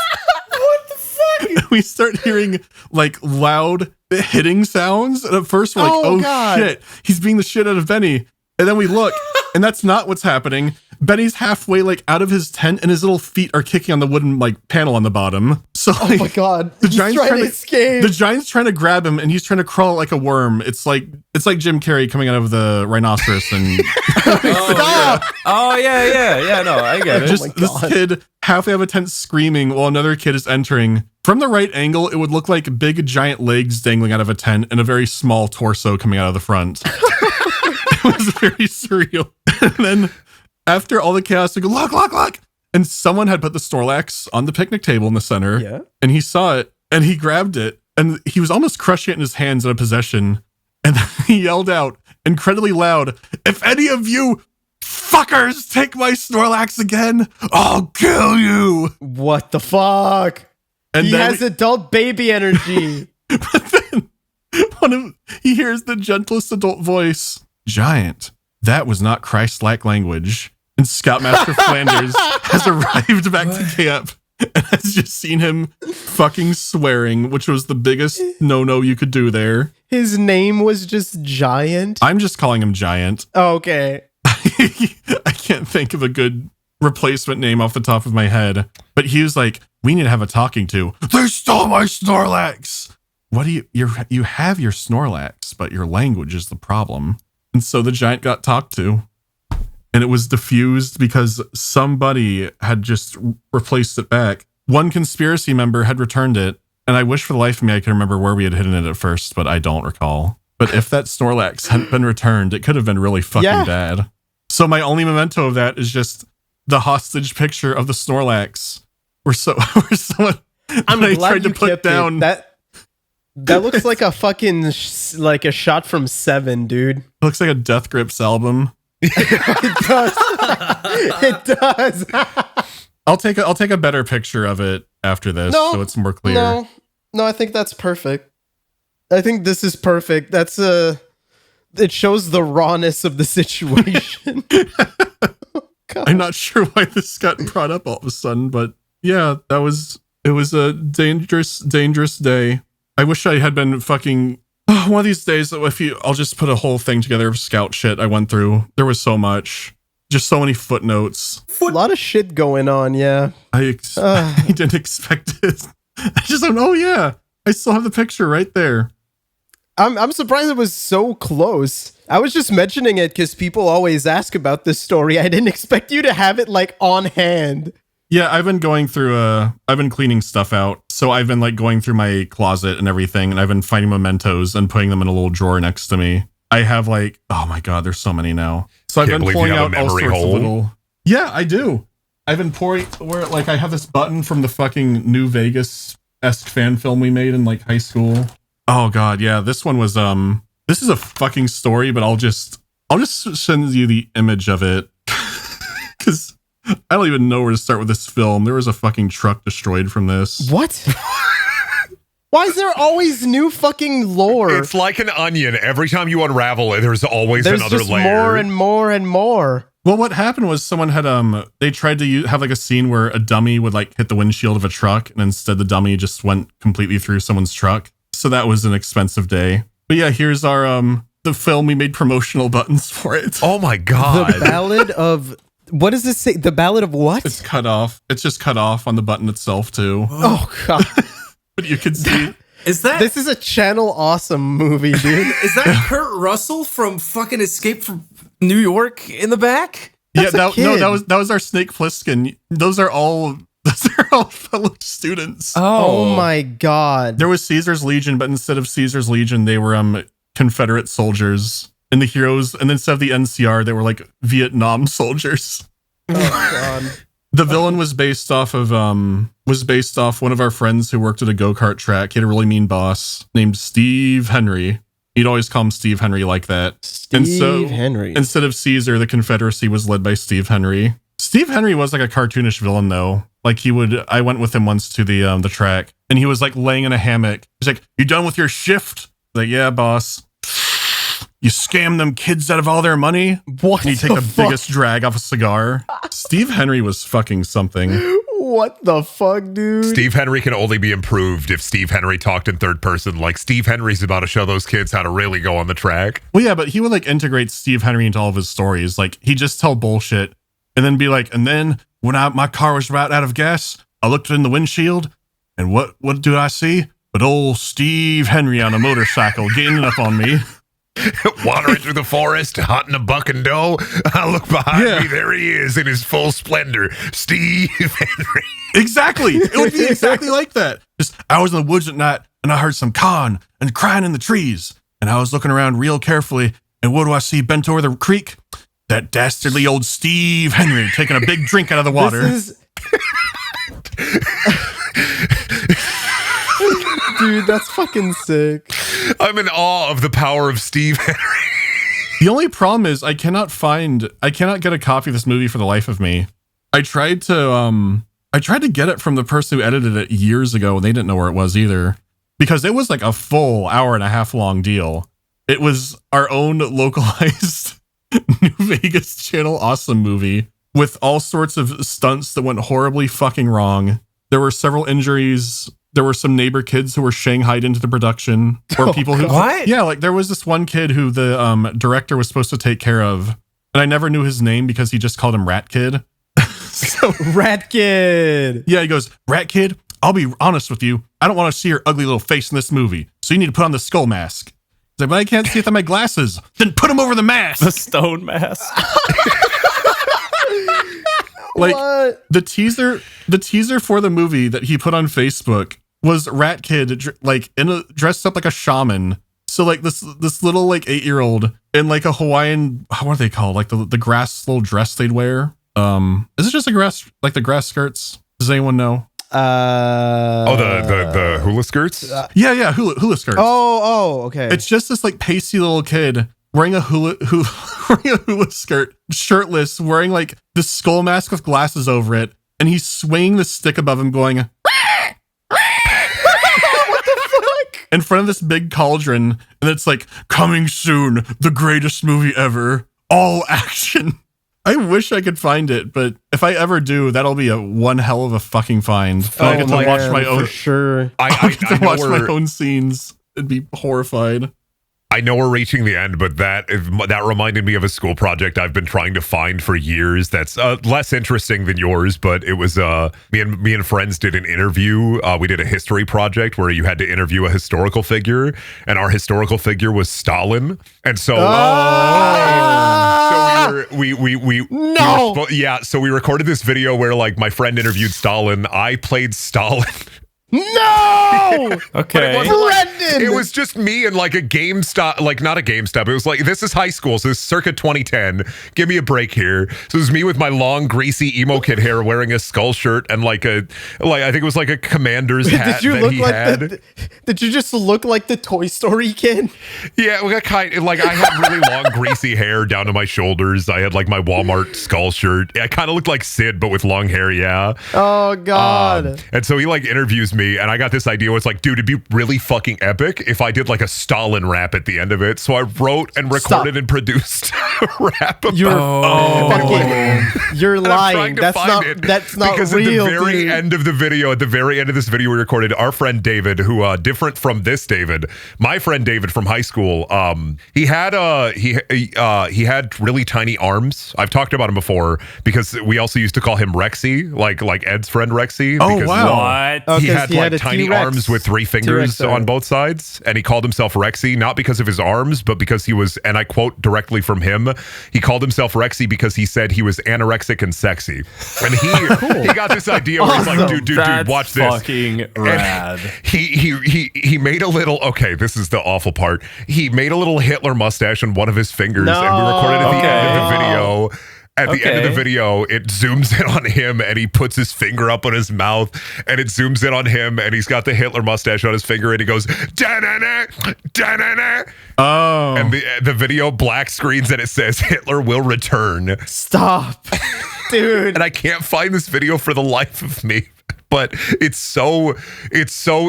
D: What the fuck? And we start hearing like loud hitting sounds, and at first we're like, "Oh
A: God.
D: shit, he's beating the shit out of Benny." And then we look, and that's not what's happening. Benny's halfway like out of his tent, and his little feet are kicking on the wooden like panel on the bottom. So
A: Oh my god.
D: the
A: He's
D: giant's
A: trying to
D: the
A: escape.
D: giant's trying to grab him, and he's trying to crawl like a worm. It's like Jim Carrey coming out of the rhinoceros, and
A: Stop.
B: Oh yeah. No, I get it.
D: just this kid halfway out of a tent screaming while another kid is entering. From the right angle, it would look like big giant legs dangling out of a tent and a very small torso coming out of the front. It was very surreal. And then after all the chaos, we go, look. And someone had put the Snorlax on the picnic table in the center.
A: Yeah.
D: And he saw it and he grabbed it and he was almost crushing it in his hands in a possession. And then he yelled out incredibly loud, "If any of you fuckers take my Snorlax again, I'll kill you."
A: What the fuck?
D: And
A: He
D: then
A: has adult baby energy.
D: but then he hears the gentlest adult voice, "Giant, that was not Christ-like language." And Scoutmaster Flanders has arrived back to camp and has just seen him fucking swearing, which was the biggest no-no you could do there.
A: His name was just Giant.
D: I'm just calling him Giant.
A: Oh, okay.
D: I can't think of a good replacement name off the top of my head. But he was like, "We need to have a talking to. They stole my Snorlax." What do you have your Snorlax, but your language is the problem. And so the giant got talked to. And it was diffused because somebody had just replaced it back. One conspiracy member had returned it. And I wish for the life of me I could remember where we had hidden it at first, but I don't recall. But if that Snorlax hadn't been returned, it could have been really fucking bad. So my only memento of that is just the hostage picture of the Snorlax. Where someone
A: I'm
D: they
A: glad
D: tried to
A: you
D: put
A: kept
D: down
A: it. That looks like a fucking like a shot from Seven, dude.
D: looks like a Death Grips album.
A: It does. It does.
D: I'll take a better picture of it after this, so it's more clear.
A: No, I think that's perfect. I think this is perfect. It shows the rawness of the situation.
D: I'm not sure why this got brought up all of a sudden, but yeah, it was a dangerous day. I wish I had been fucking one of these days. I'll just put a whole thing together of scout shit I went through. There was so much, just so many footnotes.
A: A lot of shit going on. Yeah,
D: I didn't expect it. I just don't. Oh yeah, I still have the picture right there.
A: I'm surprised it was so close. I was just mentioning it because people always ask about this story. I didn't expect you to have it like on hand.
D: Yeah, I've been going through I've been cleaning stuff out. So I've been like going through my closet and everything, and I've been finding mementos and putting them in a little drawer next to me. I have like, oh my God, there's so many now. So I've been pulling out all sorts of little. Yeah, I do. I've been pouring where like I have this button from the fucking New Vegas-esque fan film we made in like high school. Oh God, yeah. This one was this is a fucking story, but I'll just send you the image of it. Cause I don't even know where to start with this film. There was a fucking truck destroyed from this.
A: What? Why is there always new fucking lore?
C: It's like an onion. Every time you unravel it, there's always another
A: just
C: layer.
A: More and more and more.
D: Well, what happened was someone had they tried to have like a scene where a dummy would like hit the windshield of a truck, and instead the dummy just went completely through someone's truck. So that was an expensive day. But yeah, here's our the film, we made promotional buttons for it.
C: Oh my god.
A: The Ballad of... What does this say? The Ballad of what?
D: It's cut off. It's just cut off on the button itself, too.
A: Oh, God.
D: But you can see...
A: This is a Channel Awesome movie, dude.
B: Is that Kurt Russell from fucking Escape from New York in the back?
A: That's
D: that was our Snake Plissken. Those are all fellow students.
A: Oh my god.
D: There was Caesar's Legion, but instead of Caesar's Legion, they were Confederate soldiers. And the heroes, and instead of the NCR, they were like Vietnam soldiers.
A: Oh god.
D: The villain was based off one of our friends who worked at a go-kart track. He had a really mean boss named Steve Henry. He'd always call him Steve Henry like that.
A: Steve Henry.
D: Instead of Caesar, the Confederacy was led by Steve Henry. Steve Henry was like a cartoonish villain though. Like I went with him once to the track, and he was like laying in a hammock. He's like, "You done with your shift?" Like, "Yeah, boss." "You scam them kids out of all their money?"
A: What?
D: And he take the biggest drag off a cigar. Steve Henry was fucking something.
A: What the fuck, dude?
C: Steve Henry can only be improved if Steve Henry talked in third person. Like, Steve Henry's about to show those kids how to really go on the track.
D: Well, yeah, but he would like integrate Steve Henry into all of his stories. Like, he'd just tell bullshit and then be like, "And then when my car was about out of gas, I looked in the windshield, and what do I see? But old Steve Henry on a motorcycle gaining up on me."
C: Wandering through the forest, hunting a buck and doe. I look behind me, there he is in his full splendor, Steve Henry.
D: Exactly. It would be exactly like that. Just, I was in the woods at night, and I heard some con and crying in the trees, and I was looking around real carefully, and what do I see bent over the creek? That dastardly old Steve Henry taking a big drink out of the water.
A: Dude, that's fucking sick.
C: I'm in awe of the power of Steve Henry.
D: The only problem is I cannot get a copy of this movie for the life of me. I tried to get it from the person who edited it years ago, and they didn't know where it was either. Because it was like a full hour and a half long deal. It was our own localized New Vegas Channel Awesome movie with all sorts of stunts that went horribly fucking wrong. There were several injuries. There were some neighbor kids who were shanghaied into the production. Or people who...
B: What?
D: Yeah, like there was this one kid who the director was supposed to take care of. And I never knew his name because he just called him Rat Kid. So,
A: Rat Kid.
D: Yeah, he goes, "Rat Kid, I'll be honest with you. I don't want to see your ugly little face in this movie. So you need to put on the skull mask." He's like, "But I can't see it with my glasses." "Then put them over the mask."
G: The stone mask.
D: Like
A: What?
D: the teaser for the movie that he put on Facebook was Rat Kid dressed up like a shaman. So like this little like 8-year-old in like a Hawaiian, what are they called? Like the grass little dress they'd wear. Is it just the grass skirts? Does anyone know?
C: The hula skirts?
D: Yeah, hula skirts.
A: Oh, okay.
D: It's just this like pasty little kid wearing a hula skirt, shirtless, wearing like this skull mask with glasses over it, and he's swinging the stick above him going, "What the fuck?" in front of this big cauldron, and it's like, "Coming soon, the greatest movie ever, all action." I wish I could find it, but if I ever do, that'll be one hell of a fucking find. I get to watch my own.
A: For sure.
C: I
D: to watch my own scenes and be horrified.
C: I know we're reaching the end, but that reminded me of a school project I've been trying to find for years. That's less interesting than yours, but it was me and friends did an interview. We did a history project where you had to interview a historical figure, and our historical figure was Stalin. And so, so we recorded this video where like my friend interviewed Stalin. I played Stalin.
A: No!
B: Okay.
A: Brendan!
C: It was just me and like a GameStop, like not a GameStop. It was like, this is high school, so this is circa 2010. Give me a break here. So it was me with my long, greasy emo kid hair, wearing a skull shirt and I think it was like a commander's hat.
A: Did you
C: that
A: look
C: he
A: like
C: had.
A: Did you just look like the Toy Story kid?
C: Yeah, I had really long, greasy hair down to my shoulders. I had like my Walmart skull shirt. I kind of looked like Sid, but with long hair. Yeah.
A: Oh God.
C: And so he like interviews me. me, and I got this idea. It's like, dude, it'd be really fucking epic if I did like a Stalin rap at the end of it. So I wrote and recorded and produced a rap.
A: You're lying. That's not
C: because
A: real.
C: At the very end of the video, at the very end of this video we recorded, our friend David, who different from this David, my friend David from high school, he had really tiny arms. I've talked about him before because we also used to call him Rexy, like Ed's friend Rexy.
D: Oh wow!
C: He had like tiny arms with 3 fingers on both sides, and he called himself Rexy not because of his arms, but because he was, and I quote directly from him, he called himself Rexy because he said he was anorexic and sexy, and he got this idea where he's like, dude, watch this.
B: Fucking rad.
C: He made a little. Okay, this is the awful part. He made a little Hitler mustache on one of his fingers, and we recorded at the end of the video. At the end of the video, it zooms in on him and he puts his finger up on his mouth, and it zooms in on him and he's got the Hitler mustache on his finger and he goes, da-na-na, da-na-na.
D: Oh.
C: And the video black screens and it says, Hitler will return.
A: Stop. Dude.
C: And I can't find this video for the life of me. But it's so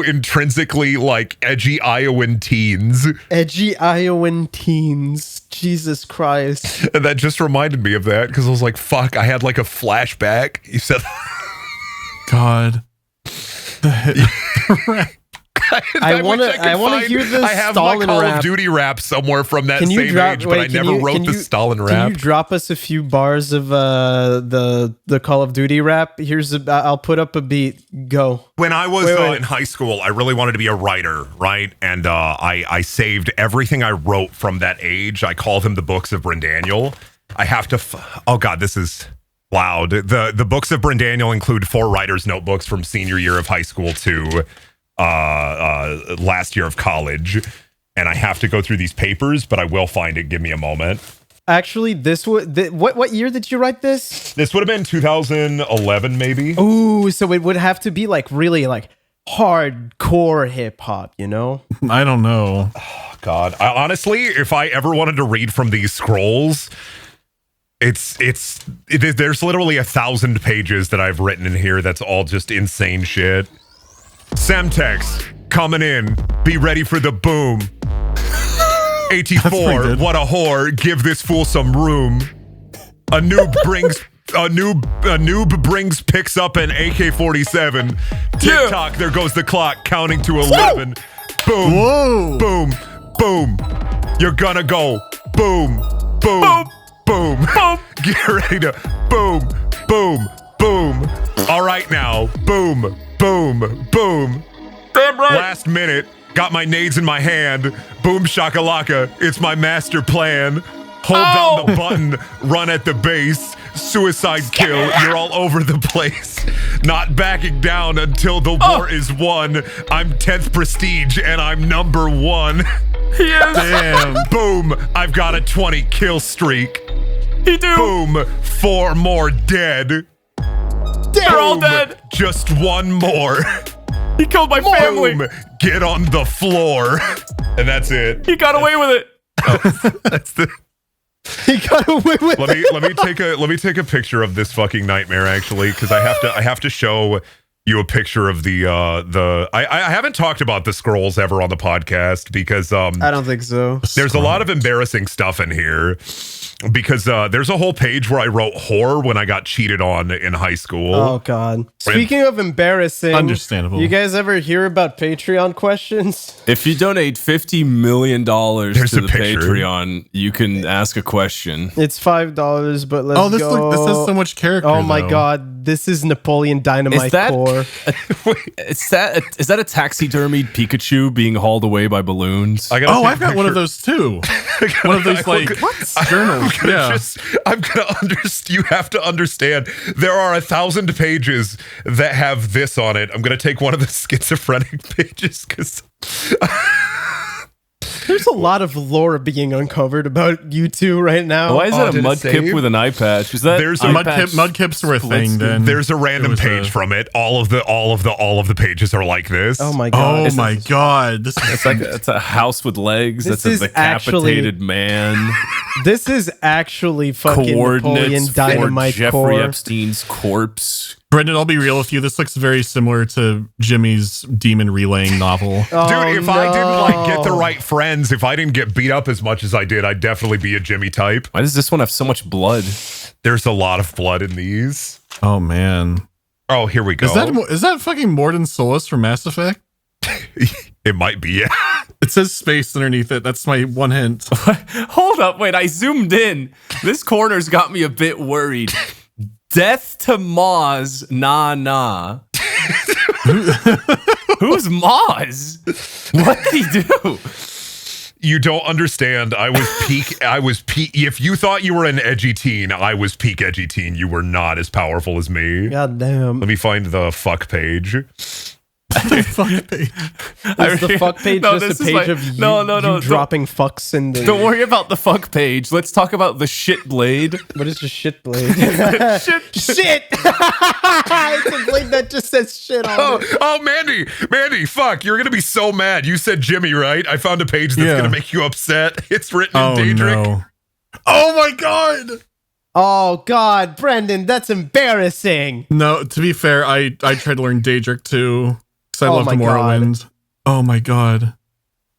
C: intrinsically like edgy Iowan teens.
A: Edgy Iowan teens. Jesus Christ.
C: And that just reminded me of that because I was like, fuck, I had like a flashback. You said,
D: God.
A: I want to hear this.
C: I have
A: Stalin
C: my Call
A: rap.
C: of Duty rap somewhere from that
A: Can you
C: same
A: drop-
C: age,
A: wait,
C: but I
A: can
C: never
A: you-
C: wrote
A: can
C: the
A: you-
C: Stalin
A: Can
C: rap.
A: you drop us a few bars of the Call of Duty rap? I'll put up a beat. Go.
C: When I was
A: Wait.
C: in high school, I really wanted to be a writer, right? And I saved everything I wrote from that age. I call them the books of Brendaniel. I have to. Oh God, this is loud. The books of Brendaniel include 4 writers' notebooks from senior year of high school to last year of college, and I have to go through these papers, but I will find it. Give me a moment.
A: Actually, what year did you write this?
C: This would have been 2011, maybe.
A: Ooh, so it would have to be like really like hardcore hip hop, you know?
D: I don't know.
C: Oh, God, honestly, if I ever wanted to read from these scrolls, there's literally 1,000 pages that I've written in here. That's all just insane shit. Semtex coming in. Be ready for the boom. 84. What a whore. Give this fool some room. A noob brings picks up an AK-47. TikTok. There goes the clock counting to 11. Boom.
D: Whoa.
C: Boom. Boom. You're gonna go. Boom. Boom. Boom. Boom. Get ready to boom. Boom. Boom. All right now. Boom. Boom, boom. Damn right. Last minute, got my nades in my hand. Boom shakalaka, it's my master plan. Hold down the button, run at the base. Suicide kill, you're all over the place. Not backing down until the war is won. I'm 10th prestige and I'm number 1.
B: Yes.
C: Damn. Boom, I've got a 20 kill streak.
B: He do.
C: Boom, 4 more dead.
B: They're all dead.
C: Just one more.
B: He killed my family.
C: Boom. Get on the floor. And that's it.
B: He got away with it.
C: That's the.
A: He got away with it.
C: Let me take a picture of this fucking nightmare actually, because I have to show you a picture of the I haven't talked about the scrolls ever on the podcast because
A: I don't think so.
C: There's a lot of embarrassing stuff in here. Because there's a whole page where I wrote whore when I got cheated on in high school.
A: Oh, God. Speaking of embarrassing.
D: Understandable.
A: You guys ever hear about Patreon questions?
B: If you donate $50 million to
C: There's a
B: the
C: picture.
B: Patreon, you can ask a question.
A: It's $5, but let's
D: Oh, this
A: go.
D: this has so much character.
A: Oh, my
D: though.
A: God. This is Napoleon Dynamite Core.
B: Is that a taxidermied Pikachu being hauled away by balloons?
D: I've got one of those too. One of those like journals. Yeah.
C: You have to understand. There are 1,000 pages that have this on it. I'm gonna take one of the schizophrenic pages because.
A: There's a lot of lore being uncovered about you two right now.
B: Why is that a
C: did it
B: Mudkip
C: save?
B: with an eye patch? Is that
C: There's a
D: Mudkips were a thing then.
C: There's a random page from it. All of the pages are like this.
A: Oh my God.
D: Oh my God. This is
B: It's a house with legs.
A: This
B: That's a
A: is
B: decapitated man.
A: This is actually fucking Napoleon
B: Coordinates for
A: Dynamite
B: Jeffrey
A: core.
B: Epstein's corpse.
D: Brendan, I'll be real with you. This looks very similar to Jimmy's demon relaying novel.
A: Oh,
C: Dude, if I didn't like get the right friends, if I didn't get beat up as much as I did, I'd definitely be a Jimmy type.
B: Why does this one have so much blood?
C: There's a lot of blood in these.
D: Oh man,
C: Oh, here we go.
D: is that fucking Morden Solus from Mass Effect?
C: It might be, yeah.
D: It says space underneath it. That's my one hint.
B: Hold up, wait, I zoomed in. This corner's got me a bit worried. Death to Maz, nah. Who's Maz? What did he do?
C: You don't understand. I was peak. If you thought you were an edgy teen, I was peak edgy teen. You were not as powerful as me.
A: God damn.
C: Let me find the fuck page.
A: Is the fuck page just a page of you, you dropping fucks in the...
B: Don't worry about the fuck page. Let's talk about the shit blade.
A: What is the shit blade? Shit! It's a blade that just says shit on it.
C: Oh, Mandy, fuck. You're going to be so mad. You said Jimmy, right? I found a page that's going to make you upset. It's written in Daedric.
D: No. Oh my god!
A: Oh god, Brendan, that's embarrassing.
D: No, to be fair, I tried to learn Daedric too. Because I
A: Oh
D: love
A: my
D: Morrowind. Oh my god.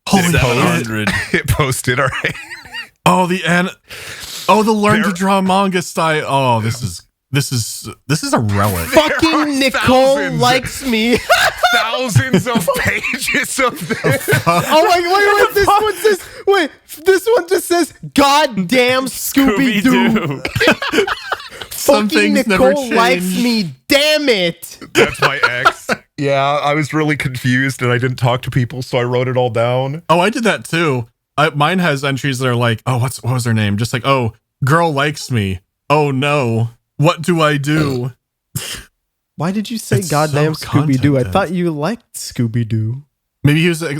D: Holy shit.
B: 700.
C: It posted, all right.
D: Oh, the learn to draw manga style. Oh, this is a relic.
A: Fucking Nicole
C: thousands.
A: likes me.
C: Thousands of pages of this.
A: Oh my wait, this one says wait, this one just says goddamn Scooby-Doo.
D: Some
A: Fucking
D: things never
A: Nicole likes
D: change.
A: me, damn it.
C: That's my ex. Yeah, I was really confused and I didn't talk to people, so I wrote it all down.
D: Oh, I did that too. Mine has entries that are like, oh, what was her name? Just like, oh, girl likes me. Oh no, what do I do?
A: Why did you say
D: It's
A: goddamn
D: so
A: Scooby-Doo? I
D: content
A: thought you liked Scooby-Doo.
D: Maybe he was like,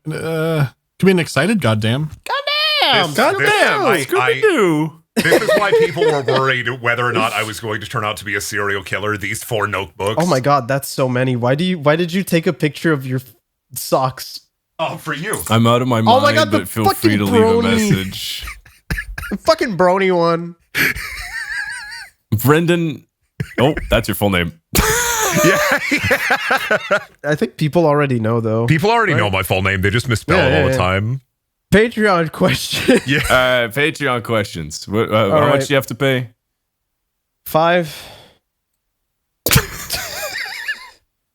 D: could be an excited goddamn.
A: Goddamn!
B: Scooby-Doo.
C: This is why people were worried whether or not I was going to turn out to be a serial killer. These 4 notebooks.
A: Oh my god, that's so many. Why did you take a picture of your socks?
C: Oh, for you.
B: I'm out of my mind,
A: my God, the
B: but feel free to
A: fucking
B: leave a
A: brony.
B: message.
A: The fucking brony one.
B: Brendan. Oh, that's your full name.
A: I think people already know though.
C: People already know my full name. They just misspell it all the time.
A: Patreon question.
C: Yeah.
B: Patreon questions. How
A: right.
B: much do you have to pay?
A: 5.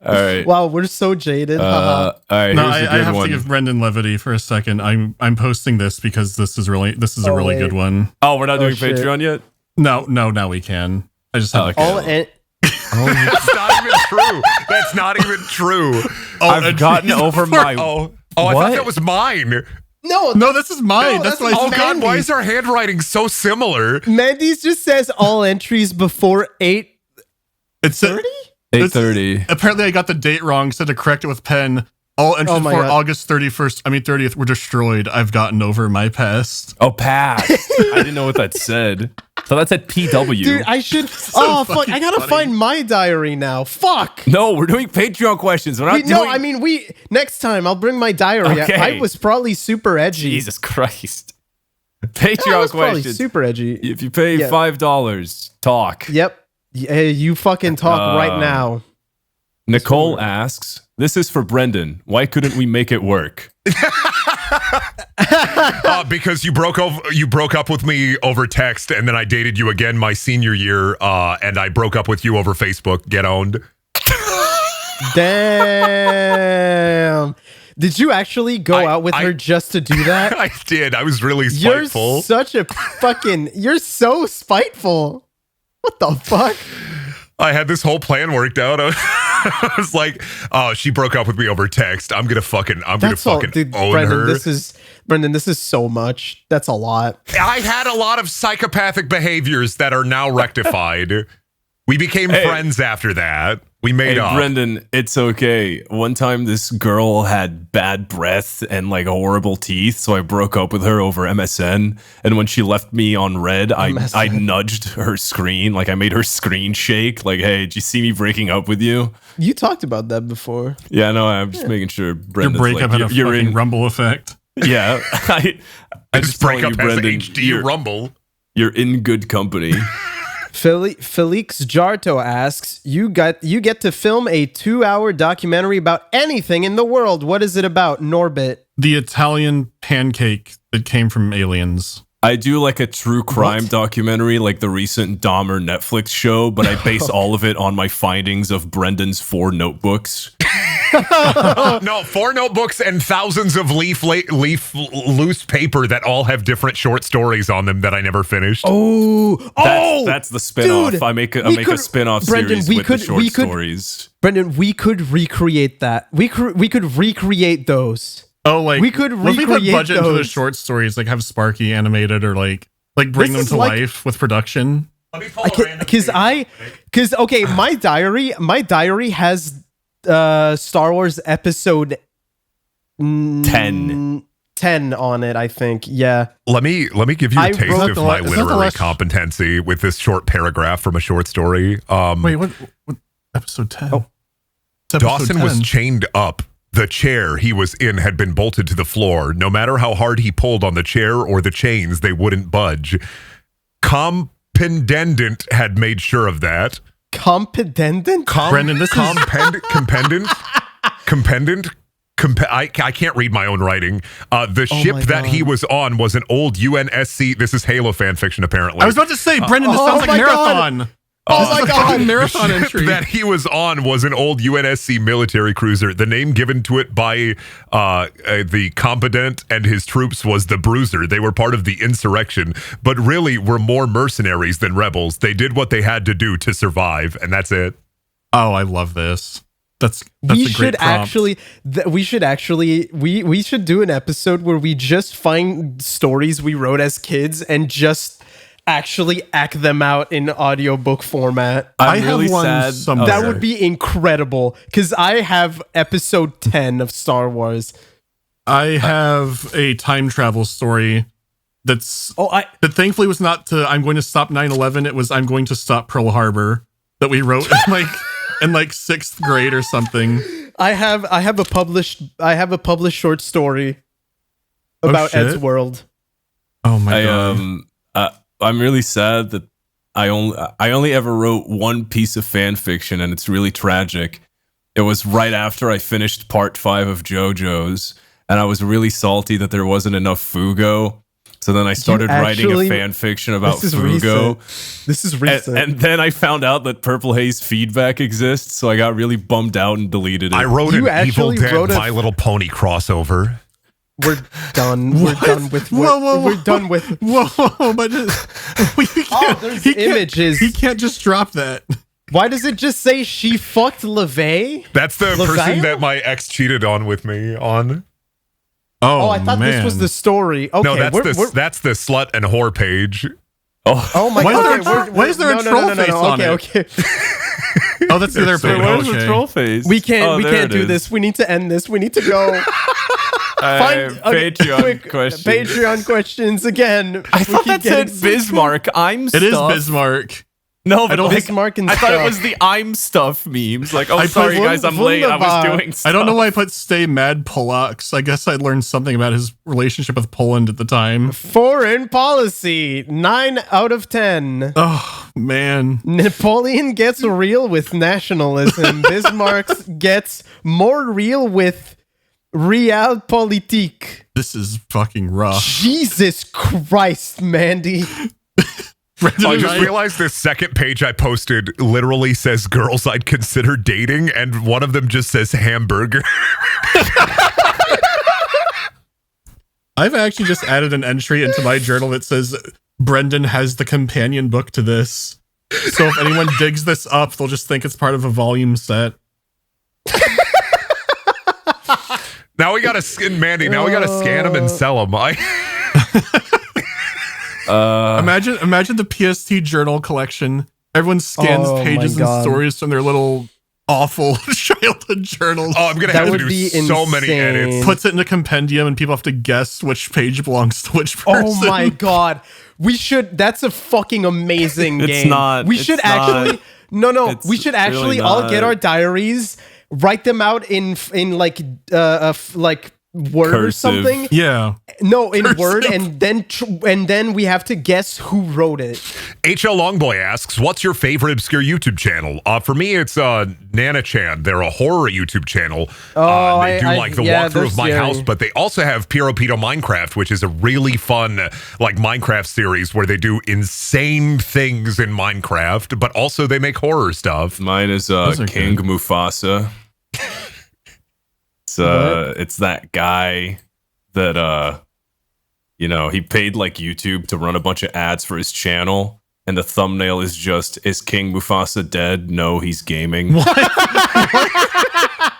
B: All right.
A: Wow, we're so jaded.
B: All right.
D: No,
B: Here's a
D: I
B: good
D: have
B: one.
D: to give Brendan levity for a second. I'm posting this because this is a really
A: wait.
D: good one.
B: Oh, we're not doing
A: shit.
B: Patreon yet?
D: No, now we can. I just have
B: Okay.
A: All en-
C: That's not even true. That's not even true.
B: I've gotten over my...
C: Oh, I
B: What?
C: thought that was mine.
D: No, this is mine.
A: No,
D: that's
A: that's
D: why.
C: Oh, God, why
A: Mandy's.
C: is our handwriting so similar?
A: Mandy's just says all entries before 8:30.
D: It's
B: 8:30.
D: Apparently, I got the date wrong. So to correct it with pen, all entries
A: Oh my
D: before
A: God.
D: August 30th were destroyed. I've gotten over my past.
B: Oh, pass. I didn't know what that said. So that said PW.
A: Dude, I should. oh fuck!
D: fucking
A: I gotta
D: funny.
A: find my diary now. Fuck.
B: No, we're doing Patreon questions. We're not doing...
A: No, I mean next time I'll bring my diary.
B: Okay.
A: I was probably super edgy.
B: Jesus Christ.
A: I
B: Patreon
A: was probably
B: questions.
A: super edgy.
B: If you pay
A: Yeah.
B: $5, talk.
A: Yep. Yeah, you fucking talk right now.
B: Nicole asks, this is for Brendan. Why couldn't we make it work?
C: Because you broke up with me over text, and then I dated you again my senior year, and I broke up with you over Facebook. Get owned.
A: Damn. Did you actually go out with her just to do that?
C: I did. I was really
A: You're
C: spiteful.
A: such a fucking. You're so spiteful. What the fuck?
C: I had this whole plan worked out. I was like, oh, she broke up with me over text. I'm gonna fucking
A: Dude,
C: own
A: Brendan,
C: her.
A: This is so much. That's a lot.
C: I had a lot of psychopathic behaviors that are now rectified. We became friends after that. We made up.
B: Brendan, it's okay. One time this girl had bad breath and like horrible teeth, so I broke up with her over MSN. And when she left me on red, I nudged her screen. Like I made her screen shake. Like, hey, did you see me breaking up with you?
A: You talked about that before.
B: Yeah, no, I'm just making sure
D: Your
B: Brendan's
D: breakup
B: like,
D: had a
B: you're
D: fucking
B: in.
D: rumble effect.
B: Yeah, I
C: just break
B: telling
C: up
B: you, Brendan,
C: HD Rumble.
B: You're in good company.
A: Felix Jarto asks, you get to film a 2-hour documentary about anything in the world. What is it about, Norbit?
D: The Italian pancake that came from aliens.
B: I do like a true crime documentary, like the recent Dahmer Netflix show, but I base all of it on my findings of Brendan's 4 notebooks.
C: No, 4 notebooks and thousands of leaf loose paper that all have different short stories on them that I never finished.
B: That's the spinoff.
A: Dude,
B: I make a spinoff
A: Brendan,
B: series with the short stories.
A: Brendan, we could recreate that. We could recreate those.
D: Oh, like
A: we could
D: what if we put
A: recreate
D: budget into the
A: those.
D: short stories, like have Sparky animated or like bring them to life with production.
A: Because okay, my diary has Star Wars episode
B: 10
A: on it, I think. Yeah.
C: Let me give you a taste of my
D: is that the
C: literary
D: last-
C: competency with this short paragraph from a short story.
D: Wait, what episode 10?
A: Oh.
D: It's episode
C: Dawson
D: 10.
C: was chained up. The chair he was in had been bolted to the floor. No matter how hard he pulled on the chair or the chains, they wouldn't budge. Compendent had made sure of that.
A: Compendent?
D: Brendan, this is
C: Compendent. I can't read my own writing. The ship that he was on was an old UNSC. This is Halo fan fiction, apparently.
D: I was about to say, Brendan, this sounds like
A: my
D: Marathon.
A: God. Oh my God.
D: Marathon
C: The ship
D: entry.
C: that he was on was an old UNSC military cruiser. The name given to it by the Competent and his troops was the Bruiser. They were part of the insurrection, but really were more mercenaries than rebels. They did what they had to do to survive, and that's it.
D: Oh, I love this. That's
A: we
D: a great
A: should actually we should do an episode where we just find stories we wrote as kids and just actually act them out in audiobook format.
D: I
B: I'm really
D: have one
B: sad.
D: somewhere.
A: That would be incredible because I have episode 10 of Star Wars.
D: I have a time travel story that thankfully was not to I'm going to stop 9/11. It was I'm going to stop Pearl Harbor that we wrote in like 6th grade or something.
A: I have a published short story about
D: shit.
A: Ed's World.
D: Oh my god.
B: I'm really sad that I only ever wrote one piece of fan fiction, and it's really tragic. It was right after I finished part 5 of JoJo's, and I was really salty that there wasn't enough Fugo. So then I started writing a fan fiction about Fugo.
A: This is recent.
B: And then I found out that Purple Haze feedback exists, so I got really bummed out and deleted it.
C: I wrote
A: You
C: an Evil
A: actually
C: Dead
A: wrote
C: My Little Pony crossover.
A: We're done. We're done with. We're done with.
D: Whoa, but
A: there's images.
D: He can't just drop that.
A: Why does it just say she fucked LeVay?
C: That's the
A: LaVale?
C: person that my ex cheated on with me on.
A: Oh, I thought this was the story. Okay,
C: No, that's the slut and whore page.
A: Oh my god!
D: Why is there a troll face on it?
A: Okay.
D: Oh, that's the other page.
B: Where's the troll face?
A: We can't do
B: is.
A: this. We need to end this. We need to go. Patreon questions again.
B: I thought that said Bismarck.
D: It is Bismarck.
B: No, but
A: Bismarck and
B: I thought
A: stuff.
B: it was the I'm stuff memes. Like,
D: I
B: sorry
D: put
B: guys, I'm late. I was doing stuff.
D: I don't know why I put Stay Mad Polacks. I guess I learned something about his relationship with Poland at the time.
A: Foreign policy, 9 out of 10.
D: Oh, man.
A: Napoleon gets real with nationalism. Bismarck gets more real with realpolitik.
D: This is fucking rough.
A: Jesus Christ, Mandy.
C: I just realized this second page I posted literally says girls I'd consider dating, and one of them just says hamburger.
D: I've actually just added an entry into my journal that says Brendan has the companion book to this. So if anyone digs this up, they'll just think it's part of a volume set.
C: Now we gotta skin Mandy. Now we gotta scan them and sell them.
D: Imagine the PST journal collection. Everyone scans pages and stories from their little awful childhood journals.
C: Oh, I'm gonna have to do so many edits.
D: Puts it in a compendium, and people have to guess which page belongs to which person.
A: Oh my god. We should. That's a fucking amazing game.
B: It's not.
A: We should actually. No. We should actually
B: really
A: all
B: not.
A: get our diaries, write them out in like word or
B: Cursive.
A: something.
D: Yeah.
A: No, in
D: Cursive.
A: word, and then we have to guess who wrote it.
C: HL Longboy asks, what's your favorite obscure YouTube channel? For me, it's Nana Chan. They're a horror YouTube channel. They do like the walkthrough of my house, but they also have Piero Pito Minecraft, which is a really fun like Minecraft series where they do insane things in Minecraft, but also they make horror stuff.
B: Mine is King Mufasa. It's that guy that he paid like YouTube to run a bunch of ads for his channel, and the thumbnail is just, is King Mufasa dead? No, he's gaming.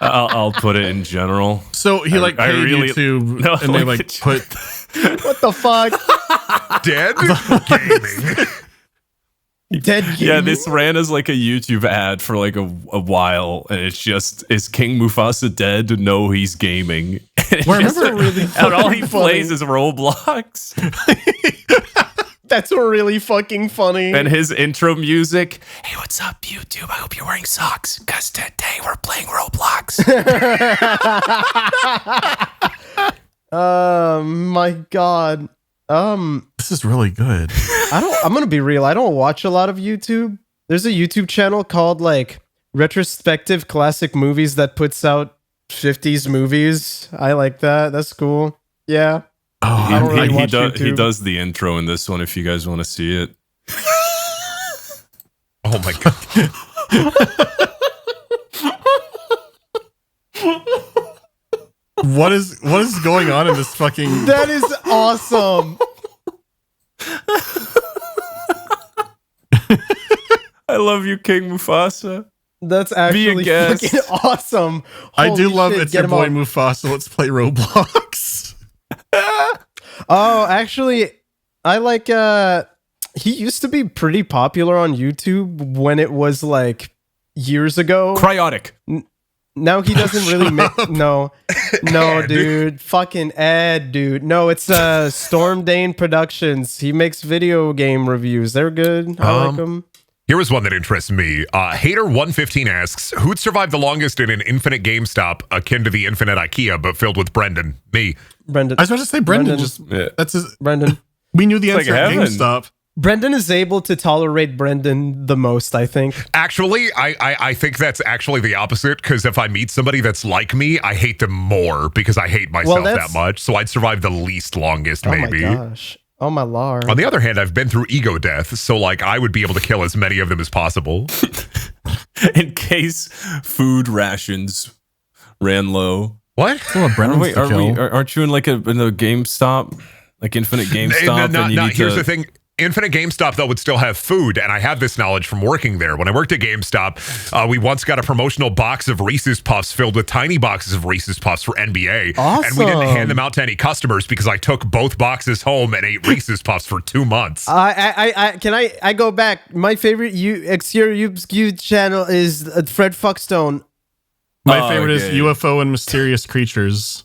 B: I'll put it in general.
D: So he paid YouTube and they like put
A: What the fuck?
C: Dead gaming.
A: Dead gaming.
B: Yeah, this ran as like a YouTube ad for like a while, and it's just, is King Mufasa dead? No, he's gaming.
A: Well, I remember really
B: and all he
A: fucking
B: plays
A: funny.
B: is Roblox.
A: That's really fucking funny.
B: And his intro music, hey, what's up, YouTube? I hope you're wearing socks, because today we're playing Roblox.
A: My God.
D: this is really good.
A: I'm gonna be real. I don't watch a lot of YouTube. There's a YouTube channel called like Retrospective Classic Movies that puts out 50s movies. I like that. That's cool. Yeah.
D: Oh,
A: I don't really watch
B: he
A: YouTube.
B: does the intro in this one if you guys want to see it.
C: Oh my God.
D: What is going on in this fucking?
A: That is awesome.
B: I love you, King Mufasa.
A: That's actually
B: guest.
A: fucking awesome.
D: I do
A: Holy
D: love
A: shit,
D: it's
A: get
D: your
A: him
D: boy
A: on.
D: Mufasa. Let's play Roblox.
A: Oh, actually, I like he used to be pretty popular on YouTube when it was like years ago.
B: Cryotic.
A: Now he doesn't really make no, dude. Fucking Ed, dude. No, it's Storm Dane Productions. He makes video game reviews. They're good. I like them.
C: Here was one that interests me. Hater115 asks, who'd survive the longest in an infinite GameStop akin to the infinite IKEA, but filled with Brendan? Me.
A: Brendan.
D: I was about to say Brendan.
B: Yeah.
D: That's his.
A: Brendan.
D: We knew the
B: It's
D: answer
B: like
D: at
B: heaven.
D: GameStop.
A: Brendan is able to tolerate Brendan the most, I think.
C: Actually, I think that's actually the opposite, because if I meet somebody that's like me, I hate them more because I hate myself that much. So I'd survive the least longest, maybe.
A: Oh my gosh. Oh my lord.
C: On the other hand, I've been through ego death, so like I would be able to kill as many of them as possible.
B: In case food rations ran low.
C: What?
B: Wait, aren't you in like in the GameStop? Like Infinite GameStop? and you need
C: here's
B: to-
C: the thing. Infinite GameStop, though, would still have food, and I have this knowledge from working there. When I worked at GameStop, we once got a promotional box of Reese's Puffs filled with tiny boxes of Reese's Puffs for NBA.
A: Awesome.
C: And we didn't hand them out to any customers because I took both boxes home and ate Reese's Puffs for 2 months.
A: I go back. My favorite YouTube channel is Fred Fuckstone.
D: My favorite is
B: okay.
D: UFO and Mysterious Creatures.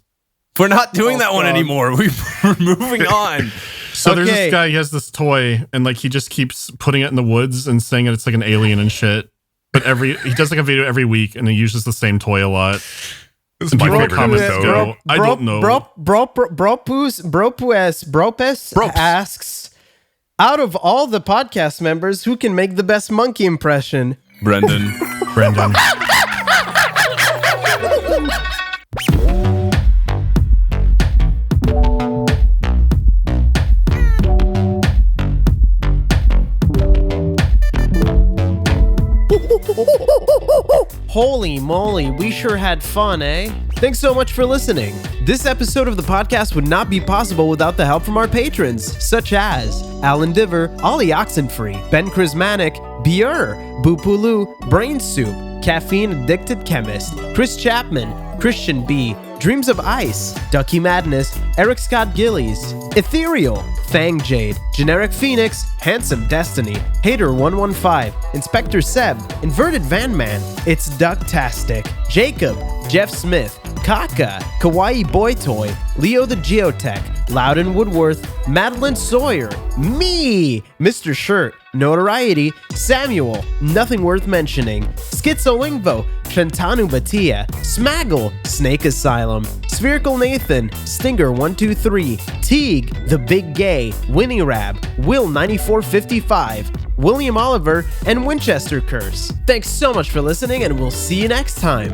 B: We're not doing that one
A: God.
B: anymore. We're moving on.
D: So there's
A: Okay.
D: this guy, he has this toy, and like he just keeps putting it in the woods and saying that it's like an alien and shit. But he does like a video every week, and he uses the same toy a lot.
C: This is my
D: People
C: favorite
D: comments
C: episode.
D: go, I don't know.
A: Bropes asks, out of all the podcast members, who can make the best monkey impression?
B: Brendan.
A: Holy moly, we sure had fun, eh? Thanks so much for listening. This episode of the podcast would not be possible without the help from our patrons, such as Alan Diver, Ollie Oxenfree, Ben Chrismanic, Bier, Boopulu, Brain Soup, Caffeine Addicted Chemist, Chris Chapman, Christian B, Dreams of Ice, Ducky Madness, Eric Scott Gillies, Ethereal, Fang Jade, Generic Phoenix, Handsome Destiny, Hater115, Inspector Seb, Inverted Van Man, It's Ducktastic, Jacob, Jeff Smith, Kaka, Kawaii Boy Toy, Leo the Geotech, Loudon Woodworth, Madeline Sawyer, me, Mr. Shirt, Notoriety, Samuel, Nothing Worth Mentioning, Schizolingvo, Shantanu Batia, Smaggle, Snake Asylum, Spherical Nathan, Stinger123, Teague, The Big Gay, Winnie Rab, Will9455, William Oliver, and Winchester Curse. Thanks so much for listening, and we'll see you next time.